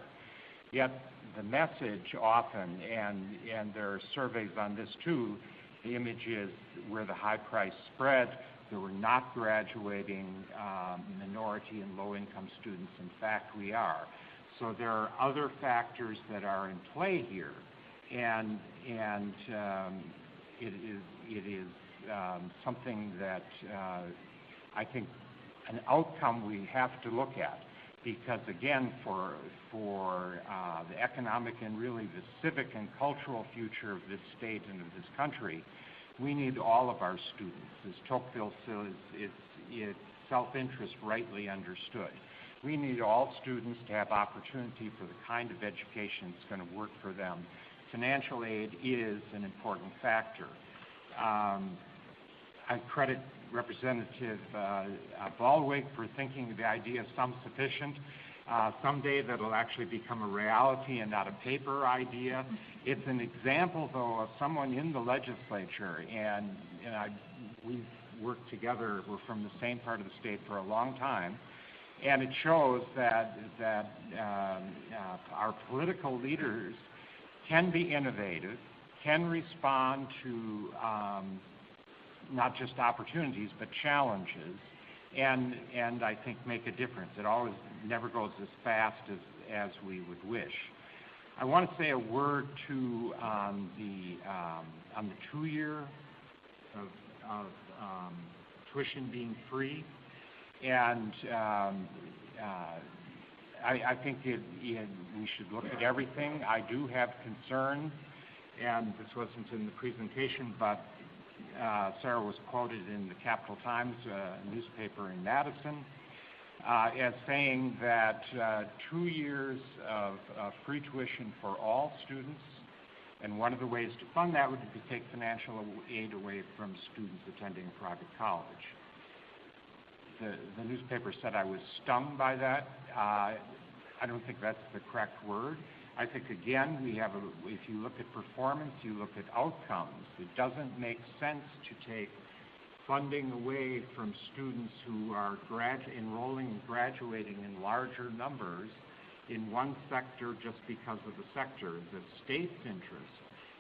S6: Yet the message often, and there are surveys on this too, the image is where the high price spread, that we're not graduating minority and low-income students. In fact, we are. So there are other factors that are in play here. And it is something that I think an outcome we have to look at, because again, for the economic and really the civic and cultural future of this state and of this country, we need all of our students. As Tocqueville says, it's self-interest rightly understood. We need all students to have opportunity for the kind of education that's going to work for them. Financial aid is an important factor. I credit Representative Ballweg for thinking the idea of sum sufficient. Someday that'll actually become a reality and not a paper idea. It's an example, though, of someone in the legislature, and we've worked together. We're from the same part of the state for a long time, and it shows that our political leaders can be innovative, can respond to not just opportunities but challenges, and I think make a difference. It always never goes as fast as we would wish. I want to say a word too on the 2 year of tuition being free, and I think we should look at everything. I do have concerns, and this wasn't in the presentation, but Sara was quoted in the Capital Times newspaper in Madison as saying that 2 years of free tuition for all students, and one of the ways to fund that would be to take financial aid away from students attending a private college. The newspaper said I was stung by that. I don't think that's the correct word. I think, again, if you look at performance, you look at outcomes. It doesn't make sense to take funding away from students who are enrolling and graduating in larger numbers in one sector just because of the sector. The state's interest,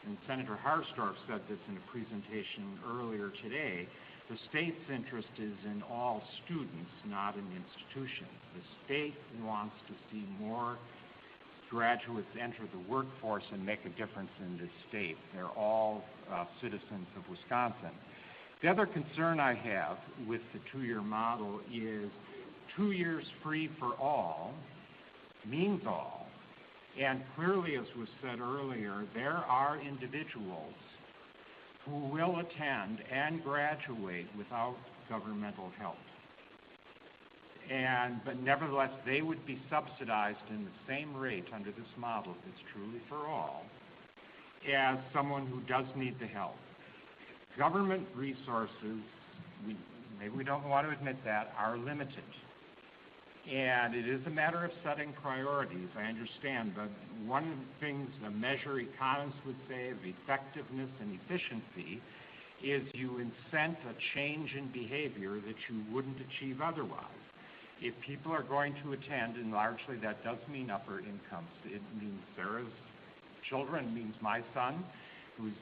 S6: and Senator Harsdorf said this in a presentation earlier today, the state's interest is in all students, not in institutions. The state wants to see more graduates enter the workforce and make a difference in this state. They're all citizens of Wisconsin. The other concern I have with the 2 year model is 2 years free for all means all. And clearly, as was said earlier, there are individuals who will attend and graduate without governmental help. But nevertheless, they would be subsidized in the same rate under this model, if it's truly for all, as someone who does need the help. Government resources, maybe we don't want to admit that, are limited. And it is a matter of setting priorities, I understand, but one of the things, a measure economists would say of effectiveness and efficiency is you incent a change in behavior that you wouldn't achieve otherwise. If people are going to attend, and largely that does mean upper incomes, it means Sara's children, means my son, who's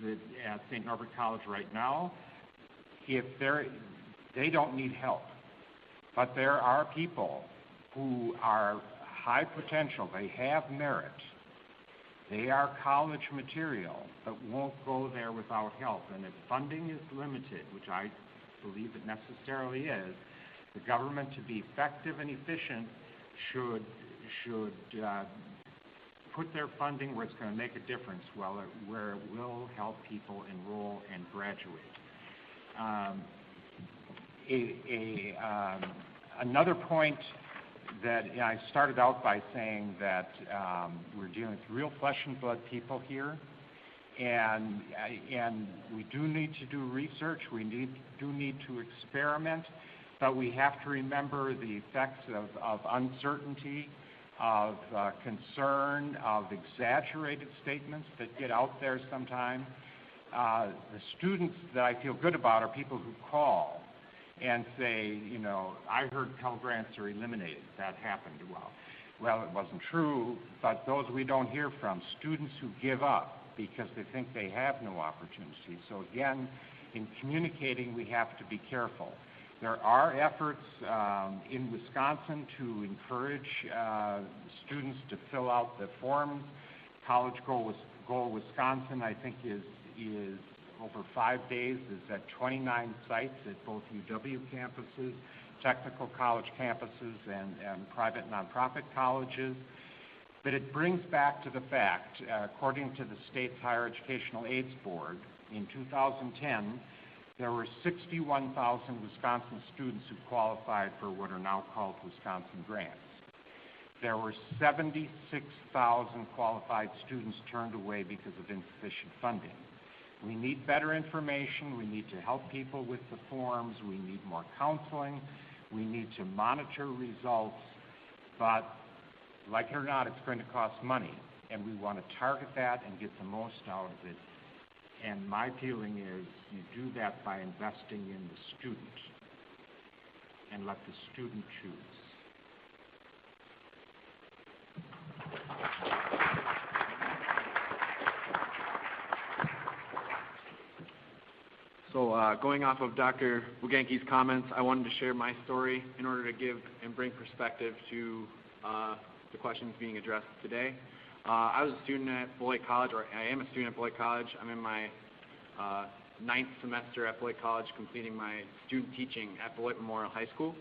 S6: at St. Norbert College right now, if they don't need help. But there are people who are high potential, they have merit, they are college material, but won't go there without help. And if funding is limited, which I believe it necessarily is, the government, to be effective and efficient, should put their funding where it's going to make a difference, where it will help people enroll and graduate. Another point that I started out by saying that we're dealing with real flesh and blood people here, and we do need to do research, we do need to experiment, but we have to remember the effects of uncertainty, of concern, of exaggerated statements that get out there sometimes. The students that I feel good about are people who call and say, I heard Pell Grants are eliminated. That happened. Well, it wasn't true, but those we don't hear from, students who give up because they think they have no opportunity. So again, in communicating, we have to be careful. There are efforts in Wisconsin to encourage students to fill out the forms. College Goal Wisconsin, I think, is over 5 days, is at 29 sites at both UW campuses, technical college campuses, and private nonprofit colleges. But it brings back to the fact, according to the state's Higher Educational Aids Board, in 2010, there were 61,000 Wisconsin students who qualified for what are now called Wisconsin grants. there were 76,000 qualified students turned away because of insufficient funding. We need better information. We need to help people with the forms. We need more counseling. We need to monitor results. But like it or not, it's going to cost money. And we want to target that and get the most out of it. And my feeling is you do that by investing in the student and let the student choose.
S7: So going off of Dr. Wegenke's comments, I wanted to share my story in order to give and bring perspective to the questions being addressed today. I was a student at Beloit College, or I am a student at Beloit College. I'm in my 9th semester at Beloit College, completing my student teaching at Beloit Memorial High School.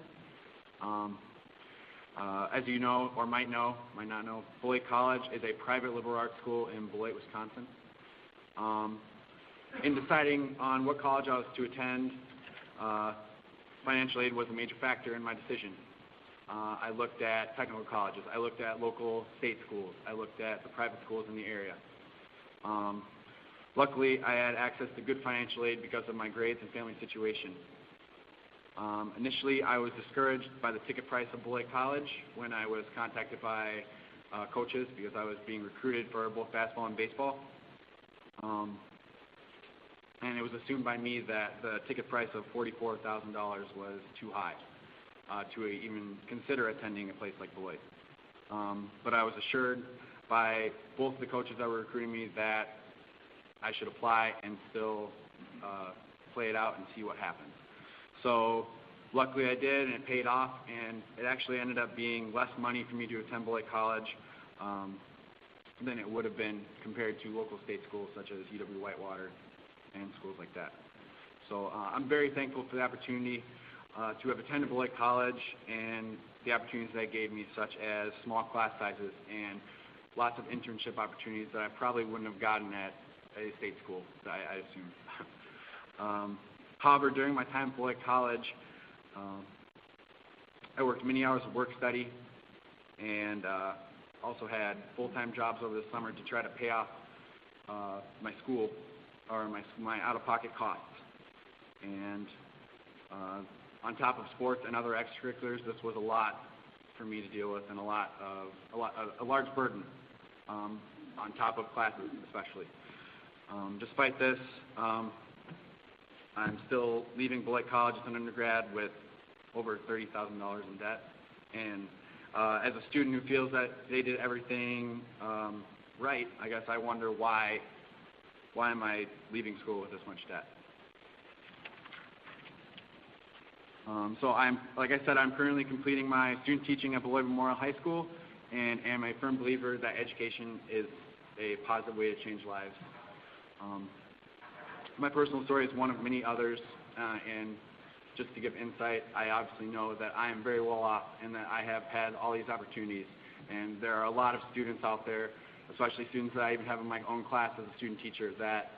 S7: As you know, or might not know, Beloit College is a private liberal arts school in Beloit, Wisconsin. In deciding on what college I was to attend, financial aid was a major factor in my decision. I looked at technical colleges. I looked at local state schools. I looked at the private schools in the area. Luckily, I had access to good financial aid because of my grades and family situation. Initially, I was discouraged by the ticket price of Beloit College when I was contacted by coaches because I was being recruited for both basketball and baseball. And it was assumed by me that the ticket price of $44,000 was too high to even consider attending a place like Beloit. But I was assured by both the coaches that were recruiting me that I should apply and still play it out and see what happens. So luckily I did, and it paid off, and it actually ended up being less money for me to attend Beloit College than it would have been compared to local state schools such as UW-Whitewater and schools like that. So I'm very thankful for the opportunity to have attended Beloit College and the opportunities that it gave me, such as small class sizes and lots of internship opportunities that I probably wouldn't have gotten at a state school, I assume. However, during my time at Beloit College, I worked many hours of work study and also had full-time jobs over the summer to try to pay off my school or my out-of-pocket costs. And on top of sports and other extracurriculars, this was a lot for me to deal with and a large burden on top of classes especially. Despite this, I'm still leaving Beloit College as an undergrad with over $30,000 in debt. And as a student who feels that they did everything right, I guess I wonder why am I leaving school with this much debt? So like I said, I'm currently completing my student teaching at Beloit Memorial High School and am a firm believer that education is a positive way to change lives. My personal story is one of many others, and just to give insight, I obviously know that I am very well off and that I have had all these opportunities. And there are a lot of students out there, especially students that I even have in my own class as a student teacher, that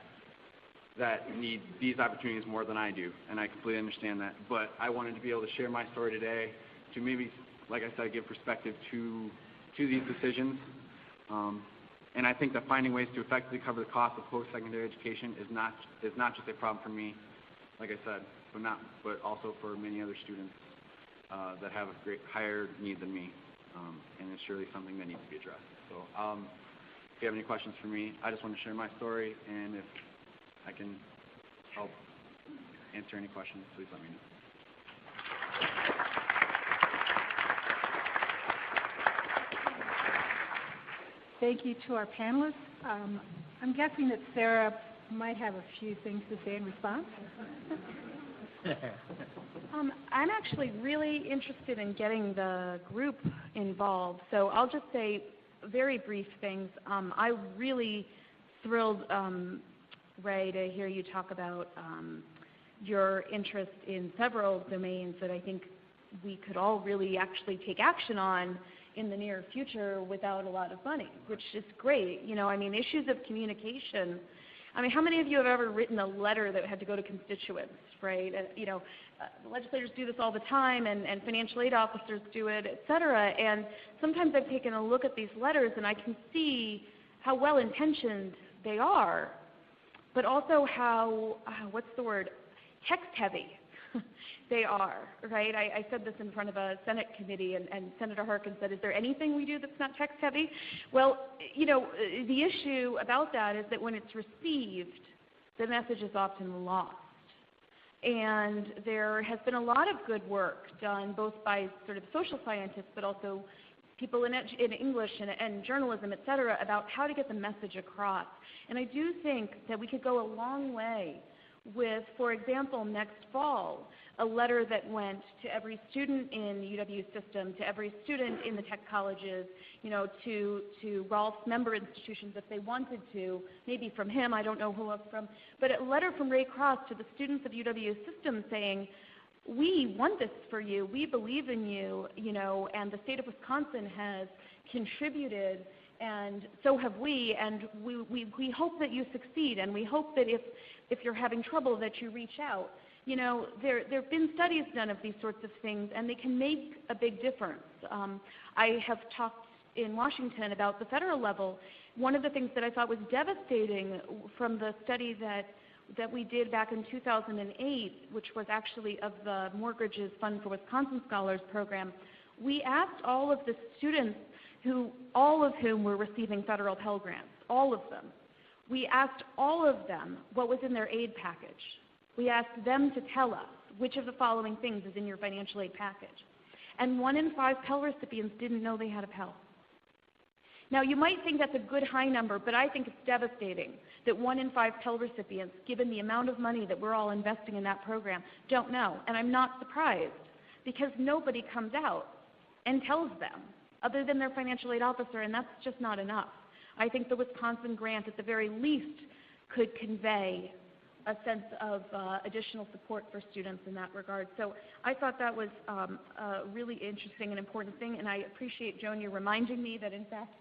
S7: need these opportunities more than I do, and I completely understand that. But I wanted to be able to share my story today to maybe, like I said, give perspective to these decisions. And I think that finding ways to effectively cover the cost of post-secondary education is not just a problem for me, like I said, but also for many other students that have a higher need than me, and it's surely something that needs to be addressed. So if you have any questions for me, I just want to share my story, and if I can help answer any questions, please let me know.
S2: Thank you to our panelists. I'm guessing that Sara might have a few things to say in response.
S3: I'm actually really interested in getting the group involved, so I'll just say very brief things. I really thrilled, Ray, to hear you talk about your interest in several domains that I think we could all really actually take action on in the near future without a lot of money, which is great. You know, I mean, issues of communication I mean, how many of you have ever written a letter that had to go to constituents, right? Legislators do this all the time, and financial aid officers do it, et cetera. And sometimes I've taken a look at these letters, and I can see how well-intentioned they are, but also how, text-heavy they are, right? I said this in front of a Senate committee, and Senator Harkin said, is there anything we do that's not text-heavy? Well, the issue about that is that when it's received, the message is often lost. And there has been a lot of good work done both by sort of social scientists, but also people in English and journalism, et cetera, about how to get the message across. And I do think that we could go a long way with, for example, next fall, a letter that went to every student in UW system, to every student in the tech colleges, to Rolf's member institutions if they wanted to, maybe from him, I don't know who else from, but a letter from Ray Cross to the students of UW system saying, we want this for you, we believe in you, and the state of Wisconsin has contributed, and so have we, and we hope that you succeed, and we hope that if you're having trouble that you reach out. There have been studies done of these sorts of things, and they can make a big difference. I have talked in Washington about the federal level. One of the things that I thought was devastating from the study that we did back in 2008, which was actually of the Mortgages Fund for Wisconsin Scholars program, we asked all of the students all of whom were receiving federal Pell Grants, all of them. We asked all of them what was in their aid package. We asked them to tell us which of the following things is in your financial aid package. And 1 in 5 Pell recipients didn't know they had a Pell. Now, you might think that's a good high number, but I think it's devastating that 1 in 5 Pell recipients, given the amount of money that we're all investing in that program, don't know. And I'm not surprised, because nobody comes out and tells them, other than their financial aid officer, and that's just not enough. I think the Wisconsin grant, at the very least, could convey a sense of additional support for students in that regard. So I thought that was a really interesting and important thing, and I appreciate, Joan, you reminding me that, in fact,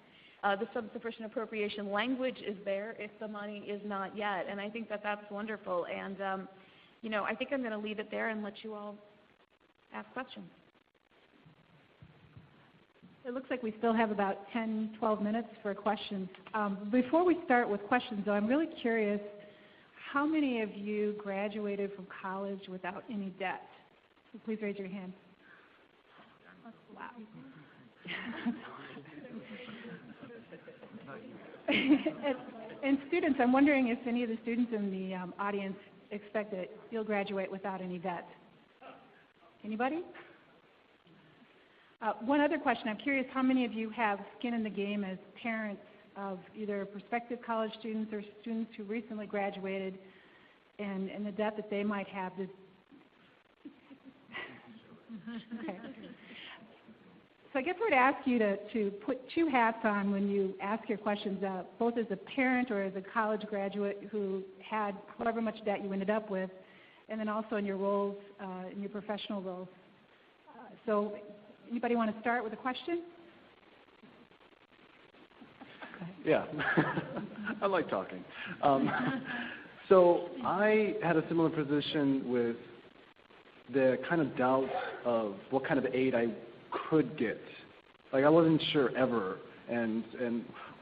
S3: the sub-sufficient appropriation language is there if the money is not yet, and I think that that's wonderful. And, I think I'm going to leave it there and let you all ask questions.
S2: It looks like we still have about 10, 12 minutes for questions. Before we start with questions, though, I'm really curious, how many of you graduated from college without any debt? So please raise your hand. Wow. And students, I'm wondering if any of the students in the audience expect that you'll graduate without any debt. Anybody? One other question. I'm curious how many of you have skin in the game as parents of either prospective college students or students who recently graduated, and the debt that they might have. Okay. So I guess I would ask you to put two hats on when you ask your questions, both as a parent or as a college graduate who had however much debt you ended up with, and then also in your roles, in your professional roles. So anybody want to start with a question?
S8: Yeah, I like talking. So I had a similar position with the kind of doubt of what kind of aid I could get. Like, I wasn't sure ever, and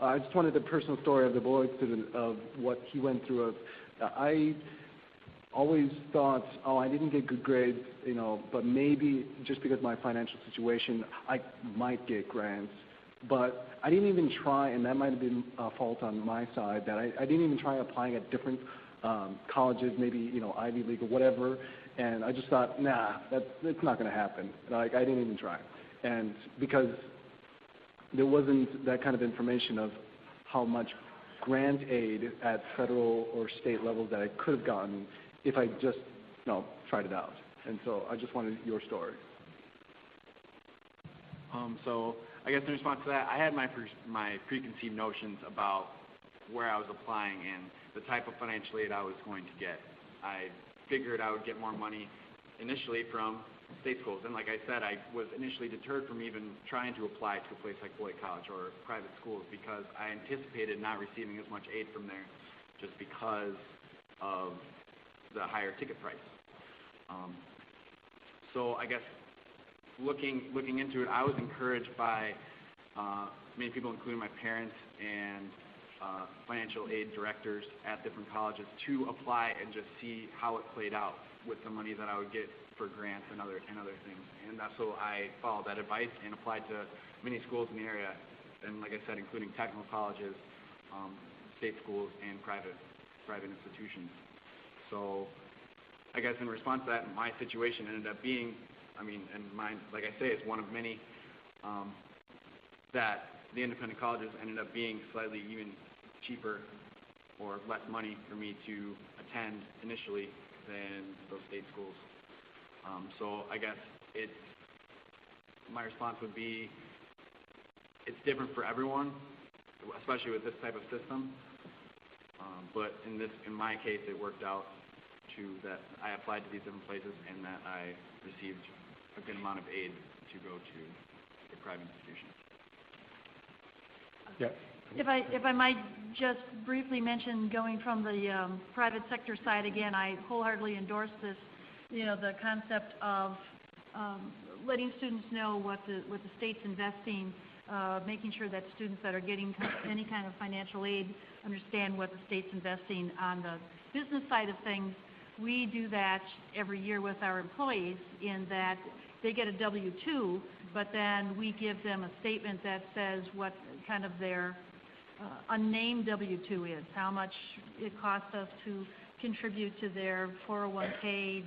S8: I just wanted the personal story of the Beloit student, of what he went through. I always thought, I didn't get good grades, but maybe just because of my financial situation, I might get grants. But I didn't even try, and that might have been a fault on my side, that I didn't even try applying at different colleges, maybe, Ivy League or whatever, and I just thought, it's not going to happen. Like, I didn't even try. And because there wasn't that kind of information of how much grant aid at federal or state levels that I could have gotten if I just, tried it out. And so I just wanted your story.
S7: So I guess in response to that, I had my preconceived notions about where I was applying and the type of financial aid I was going to get. I figured I would get more money initially from state schools. And like I said, I was initially deterred from even trying to apply to a place like Beloit College or private schools because I anticipated not receiving as much aid from there just because of the higher ticket price. So I guess looking into it, I was encouraged by many people, including my parents and financial aid directors at different colleges, to apply and just see how it played out with the money that I would get for grants and other things. And so I followed that advice and applied to many schools in the area, and like I said, including technical colleges, state schools, and private institutions. So I guess in response to that, my situation ended up being, and mine, like I say, is one of many, that the independent colleges ended up being slightly even cheaper or less money for me to attend initially than those state schools. So I guess my response would be, it's different for everyone, especially with this type of system. But in my case, it worked out that I applied to these different places and that I received a good amount of aid to go to a private institution.
S4: Yeah. If I might just briefly mention, going from the private sector side again, I wholeheartedly endorse this. The concept of letting students know what the state's investing, making sure that students that are getting any kind of financial aid understand what the state's investing. On the business side of things, we do that every year with our employees, in that they get a W-2, but then we give them a statement that says what kind of their unnamed W-2 is, how much it costs us to contribute to their 401k,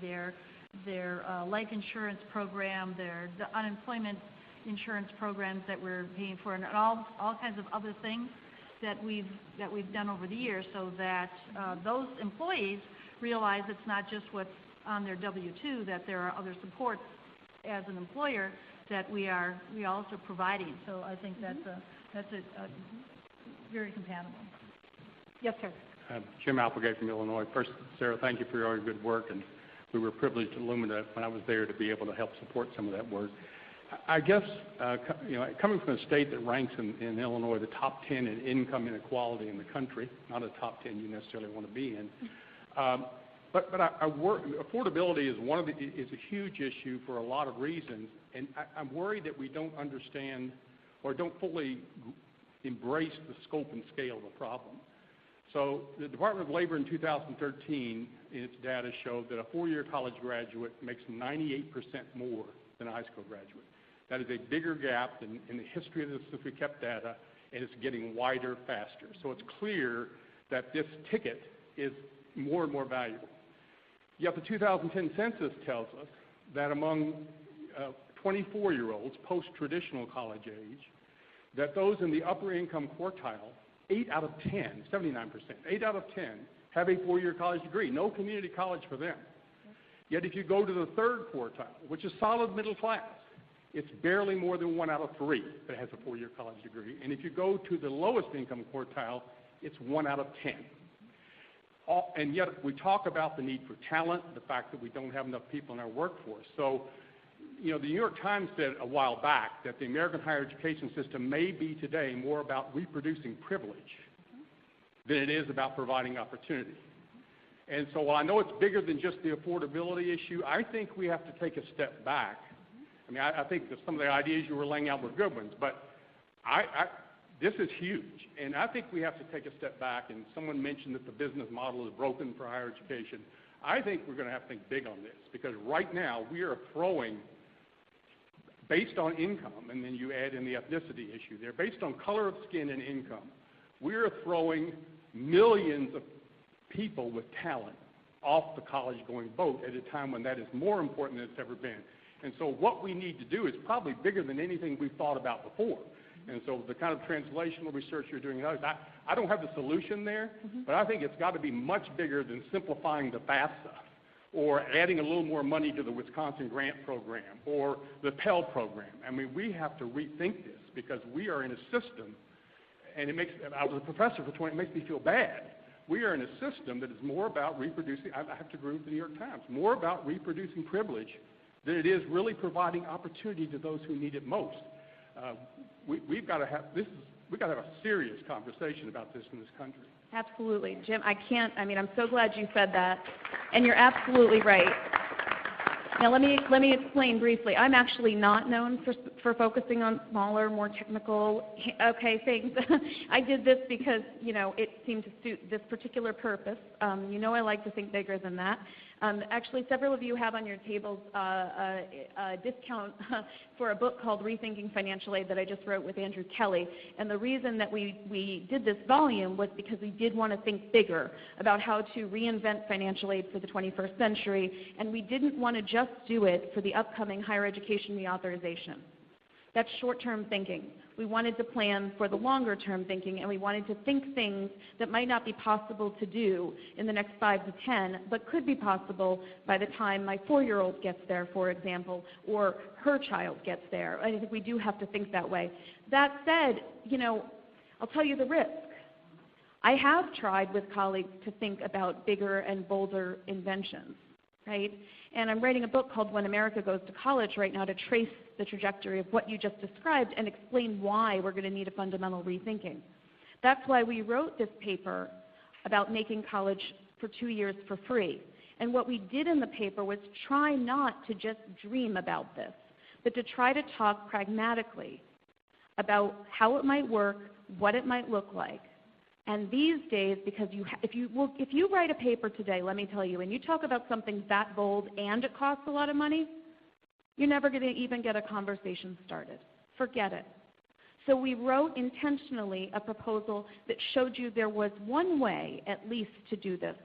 S4: their life insurance program, the unemployment insurance programs that we're paying for, and all kinds of other things that we've done over the years, so that those employees realize it's not just what's on their W-2, that there are other supports as an employer that we are also providing. So I think that's a very compatible. Yes, sir.
S9: Jim Applegate from Illinois. First, Sara, thank you for your good work, and we were privileged at Lumina when I was there to be able to help support some of that work. I guess, coming from a state that ranks in Illinois the top 10 in income inequality in the country, not a top 10 you necessarily want to be in, but affordability is a huge issue for a lot of reasons, and I'm worried that we don't understand or don't fully embrace the scope and scale of the problem. So the Department of Labor in 2013, in its data, showed that a four-year college graduate makes 98% more than a high school graduate. That is a bigger gap than in the history of this if we kept data, and it's getting wider faster. So it's clear that this ticket is more and more valuable. Yet the 2010 census tells us that among 24-year-olds post-traditional college age, that those in the upper income quartile, 8 out of 10, 79%, 8 out of 10 have a four-year college degree, no community college for them. Yet if you go to the third quartile, which is solid middle class, it's barely more than 1 out of 3 that has a four-year college degree. And if you go to the lowest income quartile, it's 1 out of 10. And yet we talk about the need for talent, the fact that we don't have enough people in our workforce. So, the New York Times said a while back that the American higher education system may be today more about reproducing privilege than it is about providing opportunity. And so while I know it's bigger than just the affordability issue, I think we have to take a step back. I think that some of the ideas you were laying out were good ones, but this is huge. And I think we have to take a step back, and someone mentioned that the business model is broken for higher education. I think we're going to have to think big on this, because right now we are throwing, based on income, and then you add in the ethnicity issue there, based on color of skin and income, we are throwing millions of people with talent off the college-going boat at a time when that is more important than it's ever been. And so what we need to do is probably bigger than anything we've thought about before. And so the kind of translational research you're doing, I don't have the solution there, but I think it's got to be much bigger than simplifying the FAFSA or adding a little more money to the Wisconsin grant program or the Pell program. We have to rethink this, because we are in a system, and I was a professor for 20, it makes me feel bad. We are in a system that is more about reproducing, I have to agree with the New York Times, more about reproducing privilege than it is really providing opportunity to those who need it most. We've got to have a serious conversation about this in this country.
S3: Absolutely. Jim, I'm so glad you said that, and you're absolutely right. Now let me explain briefly. I'm actually not known for focusing on smaller, more technical, things. I did this because, it seemed to suit this particular purpose. I like to think bigger than that. Actually, several of you have on your tables a discount for a book called Rethinking Financial Aid that I just wrote with Andrew Kelly. And the reason that we did this volume was because we did want to think bigger about how to reinvent financial aid for the 21st century, and we didn't want to just do it for the upcoming higher education reauthorization. That's short-term thinking. We wanted to plan for the longer-term thinking, and we wanted to think things that might not be possible to do in the next 5 to 10, but could be possible by the time my 4-year-old gets there, for example, or her child gets there. I think we do have to think that way. That said, I'll tell you the risk. I have tried with colleagues to think about bigger and bolder inventions, right? And I'm writing a book called When America Goes to College right now to trace the trajectory of what you just described and explain why we're going to need a fundamental rethinking. That's why we wrote this paper about making college for 2 years for free. And what we did in the paper was try not to just dream about this, but to try to talk pragmatically about how it might work, what it might look like. And these days, because if you write a paper today, let me tell you, and you talk about something that bold and it costs a lot of money, you're never going to even get a conversation started. Forget it. So we wrote intentionally a proposal that showed you there was one way, at least, to do this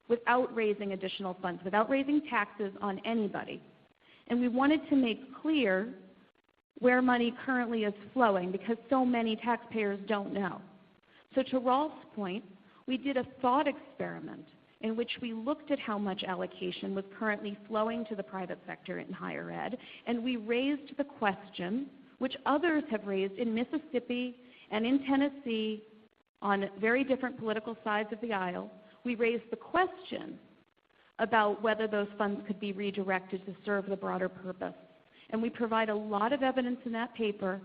S3: without raising additional funds, without raising taxes on anybody. And we wanted to make clear where money currently is flowing because so many taxpayers don't know. So to Rolf's point, we did a thought experiment in which we looked at how much allocation was currently flowing to the private sector in higher ed, and we raised the question, which others have raised in Mississippi and in Tennessee on very different political sides of the aisle. We raised the question about whether those funds could be redirected to serve the broader purpose. And we provide a lot of evidence in that paper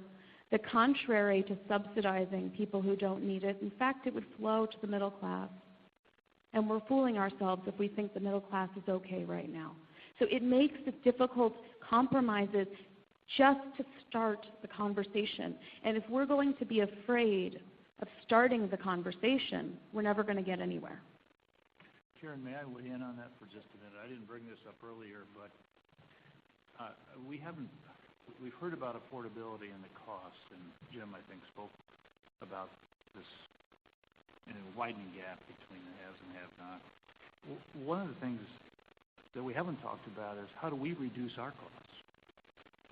S3: that contrary to subsidizing people who don't need it, in fact, it would flow to the middle class. And we're fooling ourselves if we think the middle class is okay right now. So it makes it difficult compromises just to start the conversation. And if we're going to be afraid of starting the conversation, we're never going to get anywhere.
S5: Karen, may I weigh in on that for just a minute? I didn't bring this up earlier, but we've heard about affordability and the costs, and Jim, I think, spoke about this widening gap between the haves and have-not. One of the things that we haven't talked about is how do we reduce our costs?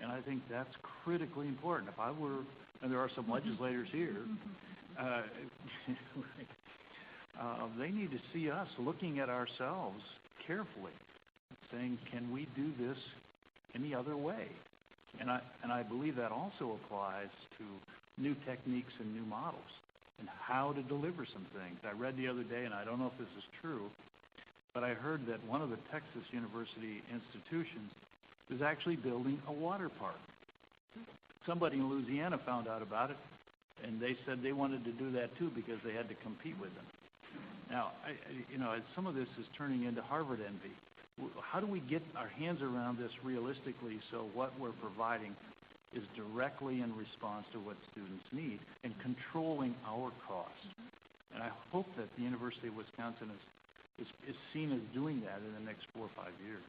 S5: And I think that's critically important. If I were, and there are some legislators here, they need to see us looking at ourselves carefully, saying, can we do this any other way? And I believe that also applies to new techniques and new models and how to deliver some things. I read the other day, and I don't know if this is true, but I heard that one of the Texas university institutions is actually building a water park. Somebody in Louisiana found out about it, and they said they wanted to do that too because they had to compete with them. Now, some of this is turning into Harvard envy. How do we get our hands around this realistically so what we're providing is directly in response to what students need and controlling our costs? And I hope that the University of Wisconsin is seen as doing that in the next 4 or 5 years.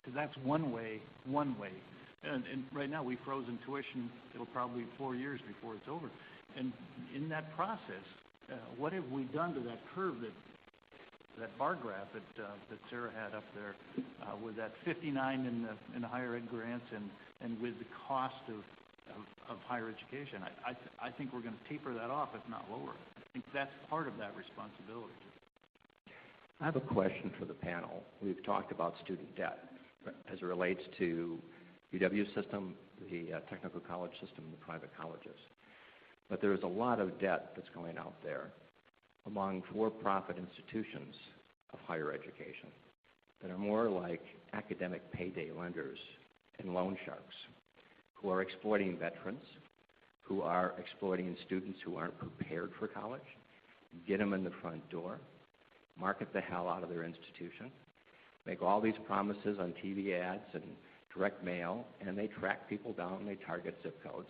S5: Because that's one way. And right now we've frozen tuition. It'll probably be 4 years before it's over. And in that process, what have we done to that curve, that bar graph that Sara had up there, with that 59 in the higher ed grants and with the cost of higher education? I think we're going to taper that off, if not lower it. I think that's part of that responsibility.
S10: I have a question for the panel. We've talked about student debt as it relates to UW system, the technical college system, and the private colleges. But there's a lot of debt that's going out there among for-profit institutions of higher education that are more like academic payday lenders and loan sharks who are exploiting veterans, who are exploiting students who aren't prepared for college, get them in the front door, market the hell out of their institution, make all these promises on TV ads and direct mail, and they track people down, they target zip codes,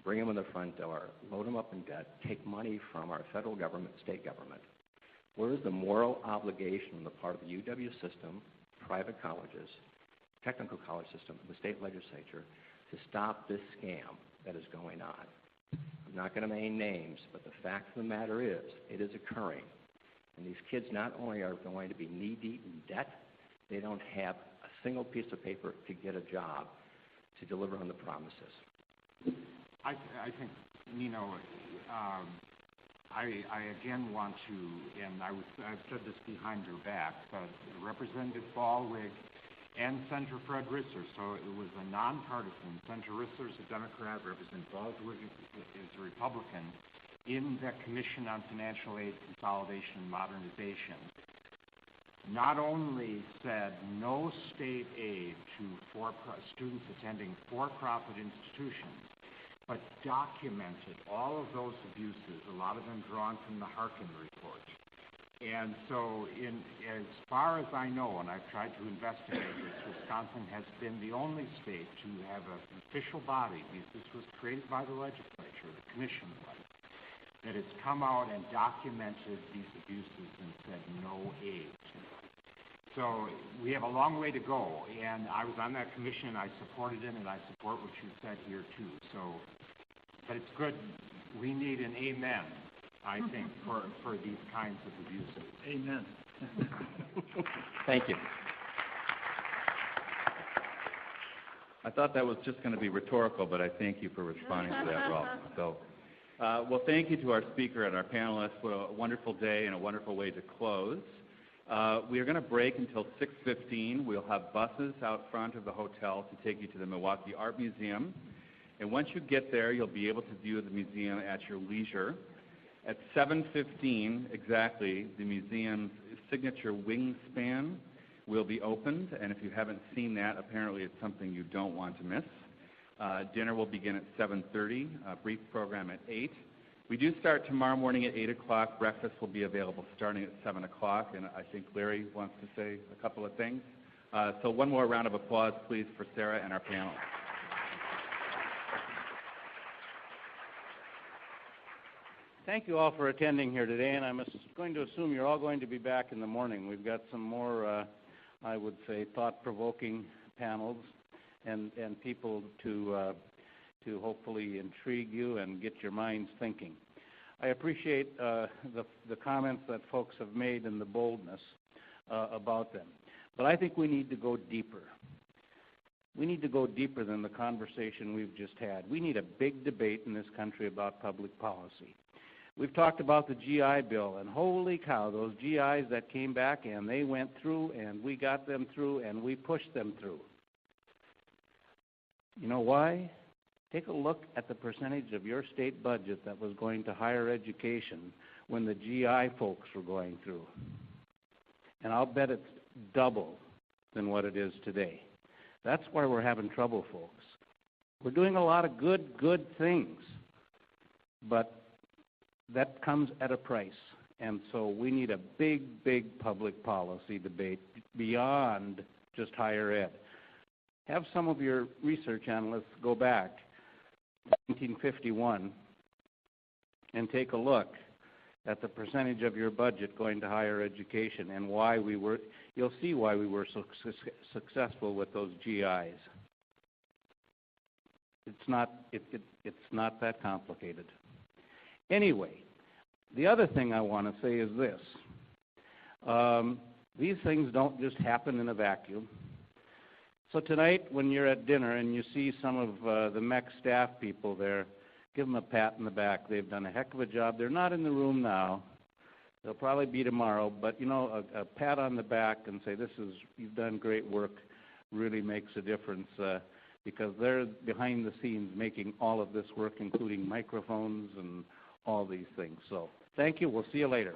S10: bring them in the front door, load them up in debt, take money from our federal government, state government. Where is the moral obligation on the part of the UW system, private colleges, technical college system, and the state legislature to stop this scam that is going on? I'm not going to name names, but the fact of the matter is, it is occurring. And these kids not only are going to be knee-deep in debt, they don't have a single piece of paper to get a job to deliver on the promises.
S6: I think, I again want to, and I've said this behind your back, but Representative Ballweg and Senator Fred Risser, so it was a nonpartisan. Senator Risser is a Democrat, Representative Ballweg is a Republican, in the Commission on Financial Aid Consolidation and Modernization, not only said no state aid to students attending for-profit institutions, but documented all of those abuses, a lot of them drawn from the Harkin report. And so as far as I know, and I've tried to investigate this, Wisconsin has been the only state to have an official body, because this was created by the legislature, the commission was, that it's come out and documented these abuses and said no aid. So we have a long way to go, and I was on that commission, I supported it, and I support what you said here too. So, but it's good. We need an amen, I think, for these kinds of abuses.
S5: Amen.
S10: Thank you.
S11: I thought that was just going to be rhetorical, but I thank you for responding to that, Rolf. So, well, thank you to our speaker and our panelists. What a wonderful day and a wonderful way to close. We are going to break until 6:15. We'll have buses out front of the hotel to take you to the Milwaukee Art Museum. And once you get there, you'll be able to view the museum at your leisure. At 7:15 exactly, the museum's signature wingspan will be opened. And if you haven't seen that, apparently it's something you don't want to miss. Dinner will begin at 7:30, a brief program at 8. We do start tomorrow morning at 8 o'clock. Breakfast will be available starting at 7 o'clock, and I think Larry wants to say a couple of things. So one more round of applause, please, for Sara and our panel.
S1: Thank you all for attending here today, and I'm going to assume you're all going to be back in the morning. We've got some more, I would say, thought-provoking panels and people to hopefully intrigue you and get your minds thinking. I appreciate the comments that folks have made and the boldness about them. But I think we need to go deeper. We need to go deeper than the conversation we've just had. We need a big debate in this country about public policy. We've talked about the GI Bill, and holy cow, those GIs that came back and they went through and we got them through and we pushed them through. You know why? Take a look at the percentage of your state budget that was going to higher education when the GI folks were going through. And I'll bet it's double than what it is today. That's why we're having trouble, folks. We're doing a lot of good things, but that comes at a price. And so we need a big public policy debate beyond just higher ed. Have some of your research analysts go back 1951 and take a look at the percentage of your budget going to higher education and why you'll see why we were so successful with those GIs. It's not that complicated. Anyway, the other thing I want to say is this. These things don't just happen in a vacuum. So tonight, when you're at dinner and you see some of the MEC staff people there, give them a pat in the back. They've done a heck of a job. They're not in the room now. They'll probably be tomorrow. But, you know, a pat on the back and say, you've done great work, really makes a difference because they're behind the scenes making all of this work, including microphones and all these things. So thank you. We'll see you later.